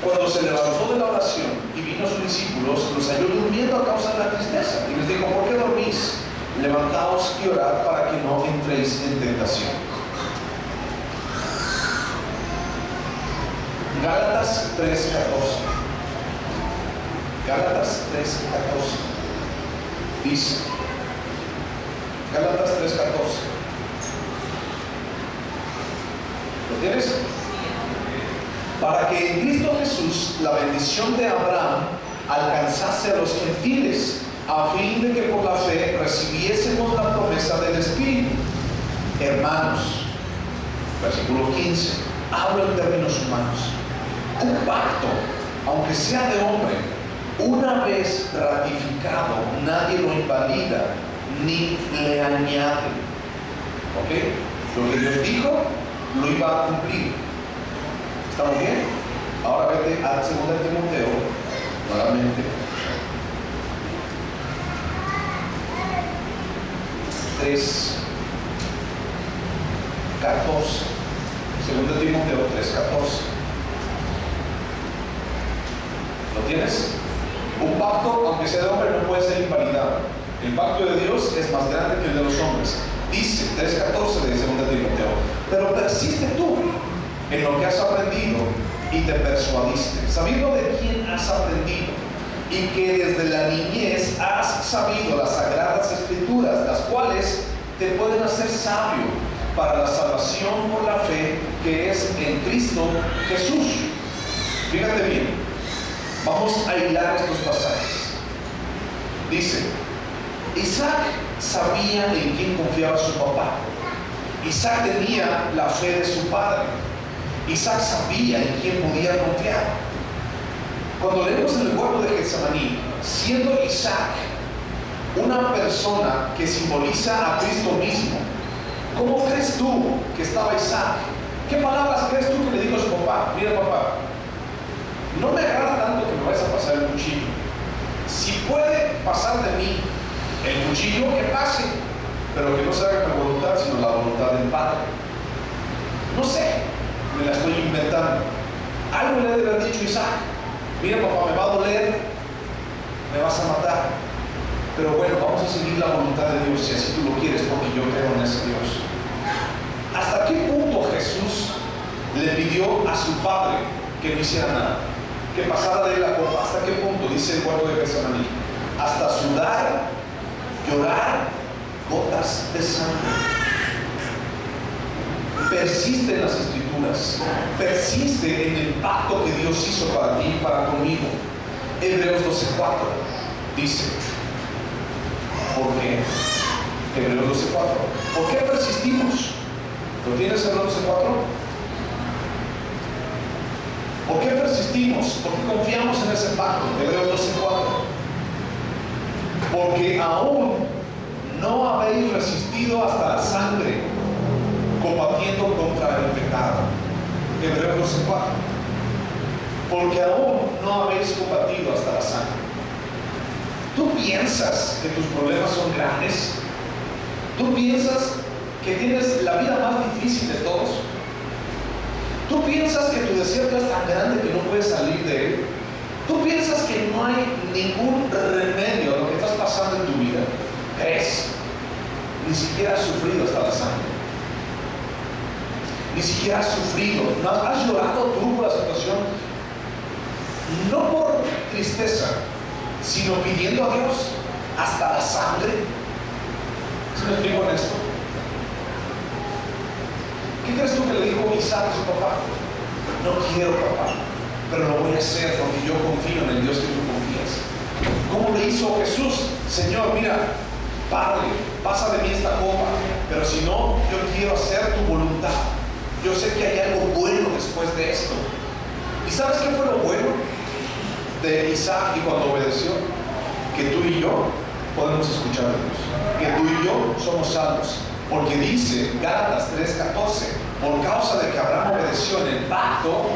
Cuando se levantó de la oración y vino a sus discípulos, los halló durmiendo a causa de la tristeza. Y les dijo, ¿por qué dormís? Levantaos y orad para que no entréis en tentación. Gálatas 3:14. Gálatas 3:14. Dice, Gálatas 3:14. ¿Lo tienes? Para que en Cristo Jesús la bendición de Abraham alcanzase a los gentiles, a fin de que por la fe recibiésemos la promesa del Espíritu. Hermanos, versículo 15, hablo en términos humanos. Un pacto, aunque sea de hombre, una vez ratificado, nadie lo invalida ni le añade. ¿Ok? Lo que Dios dijo, lo iba a cumplir. ¿Estamos bien? Ahora vete al 2 Timoteo, nuevamente. 3:14. 2 Timoteo 3:14. ¿Lo tienes? Un pacto, aunque sea de hombre, no puede ser invalidado. El pacto de Dios es más grande que el de los hombres. Dice 3:14 de 2 Timoteo: pero persiste tú en lo que has aprendido y te persuadiste, sabiendo de quién has aprendido, y que desde la niñez has sabido las sagradas escrituras, las cuales te pueden hacer sabio para la salvación por la fe que es en Cristo Jesús. Fíjate bien, vamos a hilar estos pasajes. Dice: Isaac sabía en quién confiaba su papá. Isaac tenía la fe de su padre. Isaac sabía en quién podía confiar. Cuando leemos en el huerto de Getsemaní, siendo Isaac una persona que simboliza a Cristo mismo, ¿cómo crees tú que estaba Isaac? ¿Qué palabras crees tú que le dijo a su papá? Mira, papá, no me agrada tanto que me vayas a pasar el cuchillo. Si puede pasar de mí el cuchillo, que pase, pero que no se haga mi voluntad, sino la voluntad del Padre. No sé, me la estoy inventando. Algo le debe haber dicho Isaac: mira, papá, me va a doler, me vas a matar, pero bueno, vamos a seguir la voluntad de Dios si así tú lo quieres, porque yo creo en ese Dios. ¿Hasta qué punto Jesús le pidió a su Padre que no hiciera nada? Que pasara de él la copa. ¿Hasta qué punto? Dice el huerto de Getsemaní: hasta sudar, llorar gotas de sangre. Persiste en las Escrituras, persiste en el pacto que Dios hizo para ti y para conmigo. Hebreos 12:4 dice: ¿por qué? Hebreos 12:4. ¿Por qué persistimos? ¿Lo tienes, Hebreos 12:4? ¿Por qué persistimos? ¿Por qué confiamos en ese pacto? Hebreos 12:4. Porque aún no habéis resistido hasta la sangre, combatiendo contra el pecado. Hebreos 12:4. Porque aún no habéis combatido hasta la sangre. ¿Tú piensas que tus problemas son grandes? ¿Tú piensas que tienes la vida más difícil de todos? ¿Tú piensas que tu desierto es tan grande que no puedes salir de él? ¿Tú piensas que no hay ningún remedio a lo que estás pasando en tu vida? ¿Crees? Ni siquiera has sufrido hasta la sangre. Ni siquiera has sufrido. ¿No has llorado tú por la situación? No por tristeza, sino pidiendo a Dios hasta la sangre. ¿Sí me explico en esto? ¿Qué crees tú que le dijo Isaac a su papá? No quiero, papá, pero lo voy a hacer porque yo confío en el Dios que tú confías. ¿Cómo le hizo Jesús? Señor, mira, Padre, pasa de mí esta copa, pero si no, yo quiero hacer tu voluntad. Yo sé que hay algo bueno después de esto. ¿Y sabes qué fue lo bueno de Isaac y cuando obedeció? Que tú y yo podemos escuchar a Dios, que tú y yo somos salvos, porque dice Gálatas 3:14: por causa de que Abraham obedeció en el pacto,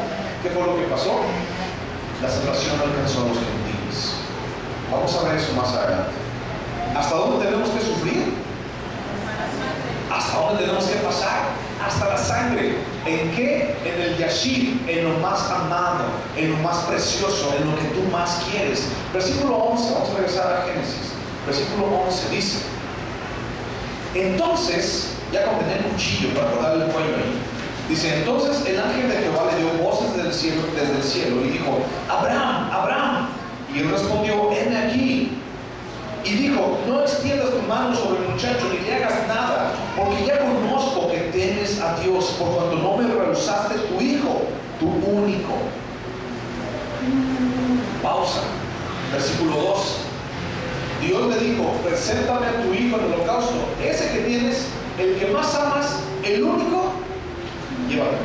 ¿qué fue lo que pasó? La salvación alcanzó a los gentiles. Vamos a ver eso más adelante. ¿Hasta dónde tenemos que sufrir? ¿Hasta dónde tenemos que pasar? Hasta la sangre. ¿En qué? En el yashir, en lo más amado, en lo más precioso, en lo que tú más quieres. Versículo 11, vamos a regresar a Génesis. Versículo 11 dice: entonces, ya con tener un cuchillo para cortarle el cuello ahí, dice: entonces el ángel de Jehová le dio voces desde el cielo y dijo: Abraham, Abraham. Y él respondió: heme aquí. Y dijo: no extiendas tu mano sobre el muchacho ni le hagas nada, porque ya conozco que temes a Dios, por cuanto no me rehusaste tu hijo, tu único. Pausa. Versículo 2. Dios le dijo: preséntame a tu hijo en el holocausto, ese que tienes, el que más amas, el único, llévalo.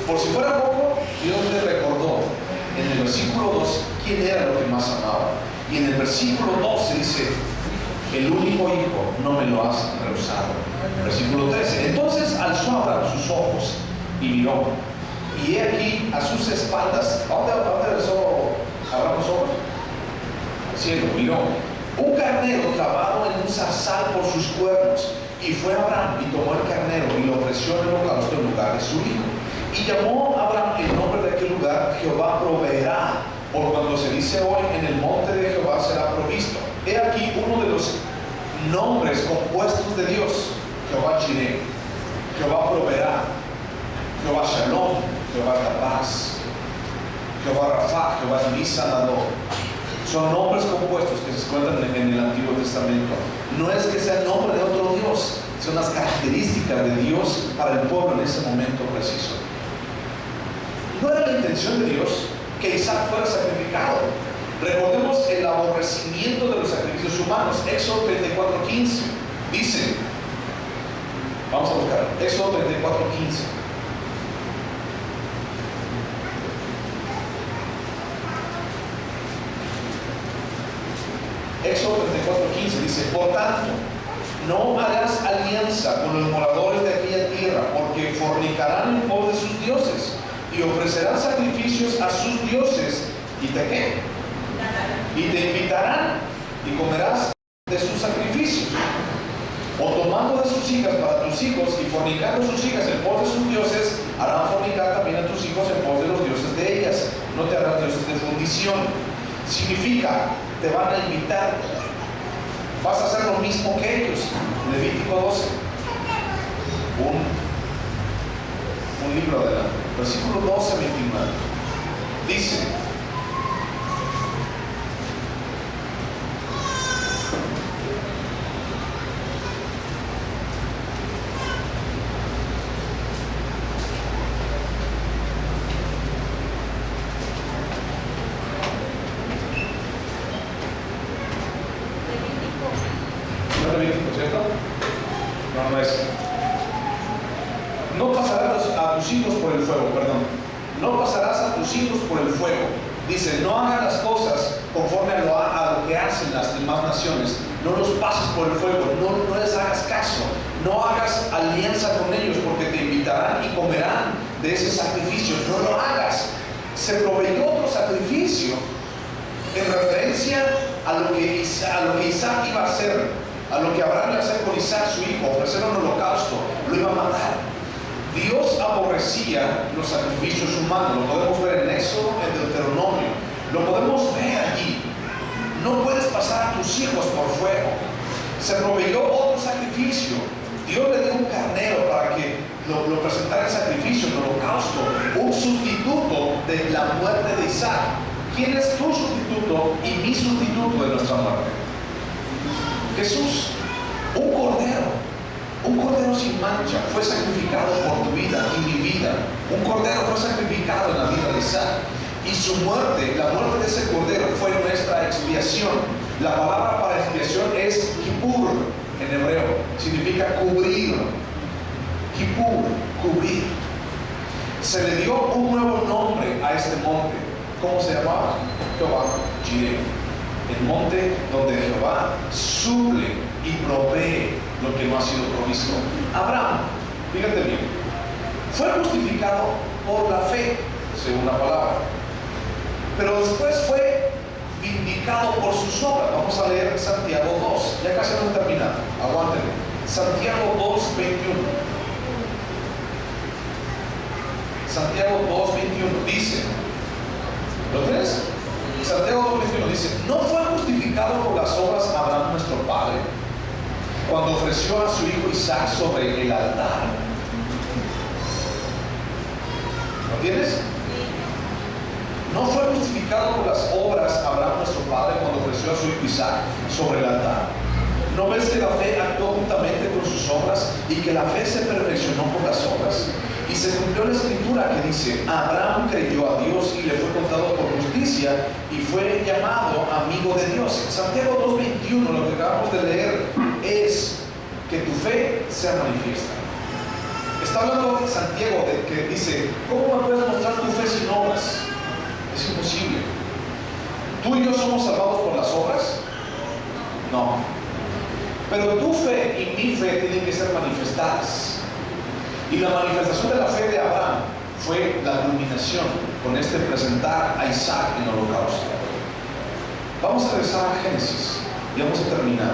Por si fuera poco, Dios le recordó en el versículo 2 quién era lo que más amaba. Y en el versículo 12 dice: el único hijo, no me lo has rehusado. Versículo 13: entonces alzó Abraham sus ojos y miró, y he aquí a sus espaldas. ¿A dónde alzó Abraham los ojos? Al cielo. Miró un carnero clavado en un zarzal por sus cuernos, y fue Abraham y tomó el carnero y lo ofreció en el holocausto en lugar de su hijo. Y llamó a Abraham el nombre de aquel lugar: Jehová proveerá por cuando se dice hoy, en el monte de Jehová será provisto. He aquí uno de los nombres compuestos de Dios: Jehová Jireh, Jehová proveerá, Jehová Shalom, Jehová la paz, Jehová Rafa, Jehová mi sanador. Son nombres compuestos que se encuentran en el Antiguo Testamento. No es que sea el nombre de otro Dios, son las características de Dios para el pueblo en ese momento preciso. No era la intención de Dios que Isaac fuera sacrificado. Recordemos el aborrecimiento de los sacrificios humanos. Éxodo 34:15 dice, vamos a buscar Éxodo 34:15. Éxodo 34:15 dice: por tanto, no harás alianza con los moradores de aquella tierra, porque fornicarán en pos de sus dioses y ofrecerán sacrificios a sus dioses, y te ¿qué? Y te invitarán y comerás de sus sacrificios, o tomando de sus hijas para tus hijos y fornicando sus hijas en pos de sus dioses, harán fornicar también a tus hijos en pos de los dioses de ellas. No te harán dioses de fundición. Significa, te van a invitar, vas a hacer lo mismo que ellos. Levítico 12, un libro adelante, versículo 12, 29, dice: no pasarás a tus hijos por el fuego, no pasarás a tus hijos por el fuego. Dice, no hagas las cosas conforme a lo que hacen las demás naciones. No los pases por el fuego, no les hagas caso, no hagas alianza con ellos, porque te invitarán y comerán de ese sacrificio. No lo hagas. Se proveyó otro sacrificio en referencia a lo que Isaac iba a hacer, a lo que Abraham iba a hacer con Isaac, su hijo, ofrecer un holocausto, lo iba a matar. Dios aborrecía los sacrificios humanos. Lo podemos ver en Éxodo, en Deuteronomio, lo podemos ver allí. No puedes pasar a tus hijos por fuego. Se proveyó otro sacrificio. Dios le dio un carnero para que lo presentara en sacrificio, en holocausto, un sustituto de la muerte de Isaac. ¿Quién es tu sustituto y mi sustituto de nuestra muerte? Jesús. Un cordero sin mancha fue sacrificado por tu vida y mi vida. Un cordero fue sacrificado en la vida de Isaac, y su muerte, la muerte de ese cordero, fue nuestra expiación. La palabra para expiación es kippur en hebreo, significa cubrir. Kippur, cubrir. Se le dio un nuevo nombre a este monte. ¿Cómo se llamaba? Jehová Jireh, el monte donde Jehová suple y provee lo que no ha sido provisto. Abraham, fíjate bien, fue justificado por la fe, según la palabra, pero después fue vindicado por sus obras. Vamos a leer Santiago 2, ya casi hemos terminado, aguántenme. Santiago 2, 21. Santiago 2, 21 dice, ¿lo tienes? Santiago 2, 21 dice: ¿no fue justificado por las obras Abraham nuestro padre, cuando ofreció a su hijo Isaac sobre el altar? ¿Lo tienes? ¿No fue justificado por las obras Abraham nuestro padre cuando ofreció a su hijo Isaac sobre el altar? ¿No ves que la fe actuó juntamente con sus obras y que la fe se perfeccionó por las obras? Y se cumplió la escritura que dice: Abraham creyó a Dios y le fue contado por justicia y fue llamado amigo de Dios. Santiago 2:21, lo que acabamos de leer, es que tu fe sea manifiesta. Está hablando Santiago de que dice: ¿cómo me puedes mostrar tu fe sin obras? Es imposible. ¿Tú y yo somos salvados por las obras? No. Pero tu fe y mi fe tienen que ser manifestadas. Y la manifestación de la fe de Abraham fue la culminación con este presentar a Isaac en holocausto. Vamos a regresar a Génesis y vamos a terminar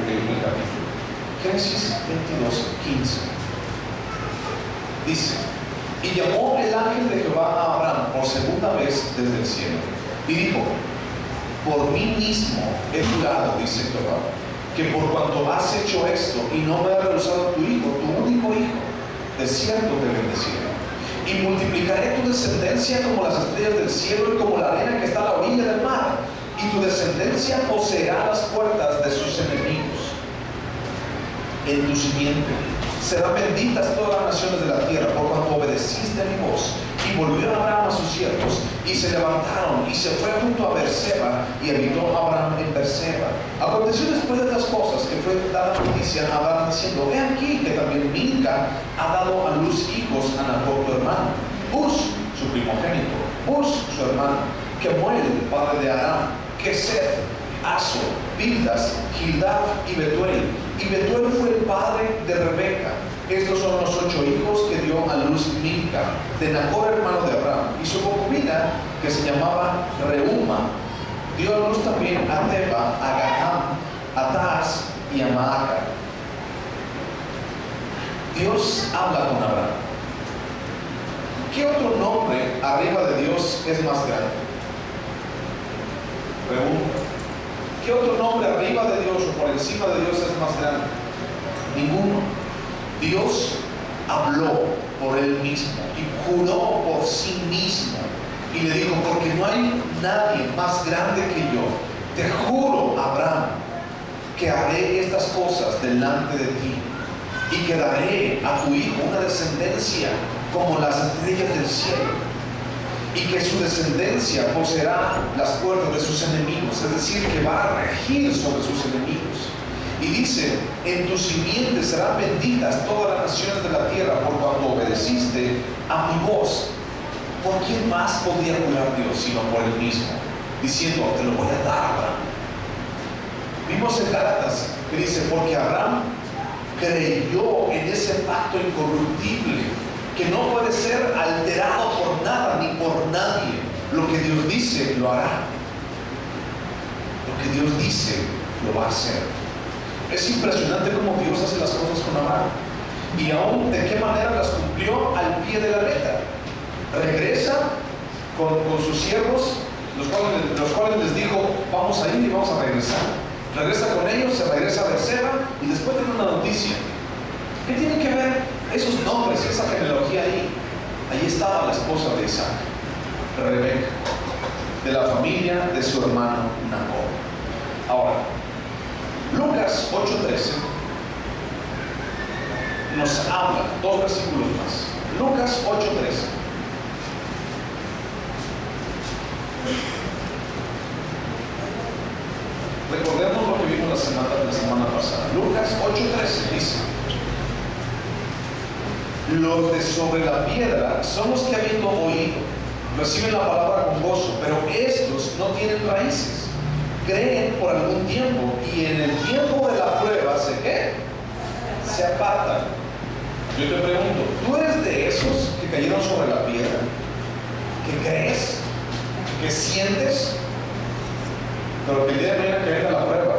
el capítulo. Génesis 22:15 dice: y llamó el ángel de Jehová a Abraham por segunda vez desde el cielo, Y dijo: por mí mismo he jurado, dice Jehová, que por cuanto has hecho esto y no me has rehusado tu hijo, tu único hijo, de cierto te bendeciré. Y multiplicaré tu descendencia como las estrellas del cielo y como la arena que está a la orilla del mar. Y tu descendencia poseerá las puertas de sus enemigos. En tu simiente serán benditas todas las naciones de la tierra, por cuanto obedeciste a mi voz. Y volvió Abraham a sus siervos, y se levantaron, y se fue junto a Berseba, y habitó Abraham en Berseba. Aconteció después de estas cosas, que fue dada noticia a Abraham, diciendo: he aquí que también Milca ha dado a luz hijos a Nahor tu hermano, Bus su primogénito, Bus su hermano, Kemuel padre de Aram, Kesed, Aso, Bildas, Gildad y Betuel. Y Betuel fue el padre de Rebeca. Estos son los 8 hijos que dio a luz Milca, de Nahor hermano de Abraham. Y su concubina, que se llamaba Reuma, dio a luz también a Teba, a Gaham, a Taz y a Maaca. Dios habla con Abraham. ¿Qué otro nombre arriba de Dios es más grande? Pregunta. ¿Qué otro nombre arriba de Dios o por encima de Dios es más grande? Ninguno. Dios habló por él mismo y juró por sí mismo y le dijo: porque no hay nadie más grande que yo, te juro, Abraham, que haré estas cosas delante de ti y que daré a tu hijo una descendencia como las estrellas del cielo, y que su descendencia poseerá las puertas de sus enemigos, es decir, que va a regir sobre sus enemigos. Y dice: en tu simiente serán benditas todas las naciones de la tierra, por cuanto obedeciste a mi voz. ¿Por quién más podría jurar Dios sino por él mismo, diciendo: te lo voy a dar, Abraham? Vimos en Gálatas que dice: porque Abraham creyó en ese pacto incorruptible, que no puede ser alterado por nada ni por nadie. Lo que Dios dice, lo hará. Lo que Dios dice, lo va a hacer. Es impresionante cómo Dios hace las cosas con Abraham. Y aún de qué manera las cumplió al pie de la letra. Regresa con sus siervos, los cuales les dijo: vamos a ir y vamos a regresar. Regresa con ellos, se regresa a Berseba, y después tiene una noticia. ¿Qué tiene que ver esos nombres, esa genealogía ahí? Ahí estaba la esposa de Isaac, Rebeca, de la familia de su hermano Nahor. Ahora, Lucas 8:13 nos habla, 2 versículos más. Lucas 8:13. Recordemos lo que vimos la semana pasada. Lucas 8:13 dice: los de sobre la piedra son los que, habiendo oído, reciben la palabra con gozo, pero estos no tienen raíces. Creen por algún tiempo, y en el tiempo de la prueba se apartan. Yo te pregunto: ¿tú eres de esos que cayeron sobre la piedra? ¿Que crees? ¿Que sientes? Pero que el día de mañana que venga la prueba,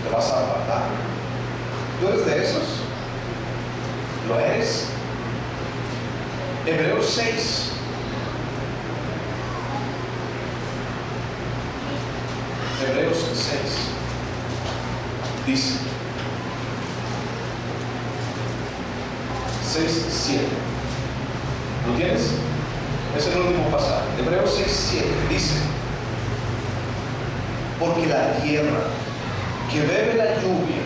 te vas a apartar. ¿Tú eres de esos? ¿Lo eres? Hebreos 6. Hebreos 6 dice 6:7. ¿Lo tienes? Es el último pasaje. Hebreos 6:7 dice: porque la tierra que bebe la lluvia,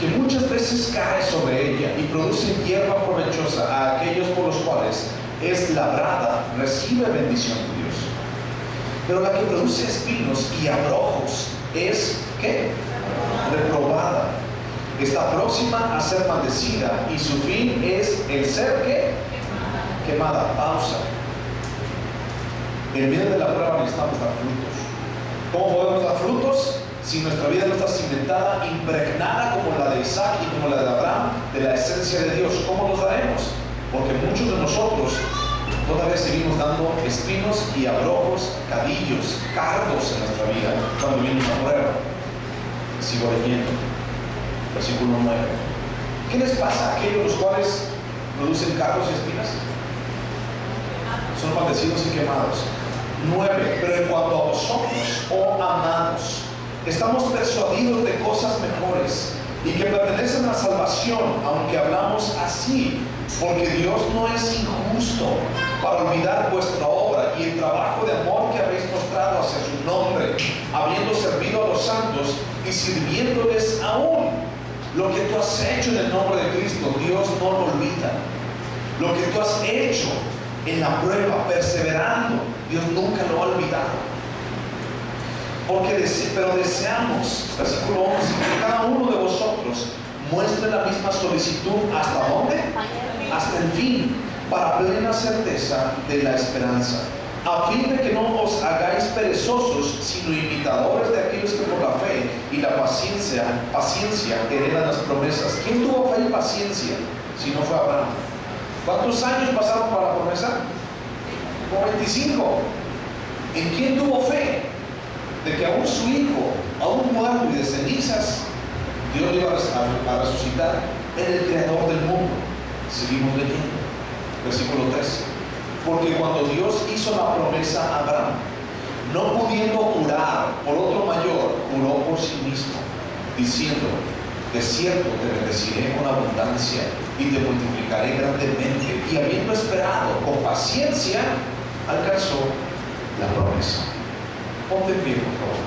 que muchas veces cae sobre ella y produce hierba provechosa a aquellos por los cuales es labrada, recibe bendición de Dios. Pero la que produce espinos y abrojos es, ¿qué? Reprobada. Está próxima a ser maldecida, y su fin es el ser, ¿qué? Quemada. Pausa. En medio de la prueba necesitamos dar frutos. ¿Cómo podemos dar frutos? Si nuestra vida no está cimentada, impregnada como la de Isaac y como la de Abraham, de la esencia de Dios. ¿Cómo los daremos? Porque muchos de nosotros todavía seguimos dando espinos y abrojos, cadillos, cardos en nuestra vida cuando viene una prueba. Sigo leyendo. Versículo 9. ¿Qué les pasa a aquellos los cuales producen cardos y espinas? Son maldecidos y quemados. 9. Pero en cuanto a vosotros, oh amados, estamos persuadidos de cosas mejores y que pertenecen a la salvación, aunque hablamos así, porque Dios no es injusto para olvidar vuestra obra y el trabajo de amor que habéis mostrado hacia su nombre, habiendo servido a los santos y sirviéndoles aún. Lo que tú has hecho en el nombre de Cristo, Dios no lo olvida. Lo que tú has hecho en la prueba, perseverando, Dios nunca lo ha olvidado. Pero deseamos, versículo 11, que cada uno de vosotros muestre la misma solicitud. ¿Hasta dónde? Hasta el fin, para plena certeza de la esperanza, a fin de que no os hagáis perezosos, sino imitadores de aquellos que por la fe y la paciencia heredan las promesas. ¿Quién tuvo fe y paciencia si no fue Abraham? ¿Cuántos años pasaron para la promesa? Como 25. ¿En quién tuvo fe? De que aún su hijo, aún muerto y de cenizas, Dios lo iba a resucitar en el creador del mundo. Seguimos leyendo, versículo 13. Porque cuando Dios hizo la promesa a Abraham, no pudiendo jurar por otro mayor, juró por sí mismo, diciendo: de cierto te bendeciré con abundancia y te multiplicaré grandemente. Y habiendo esperado con paciencia, alcanzó la promesa. Ponte en pie, por favor.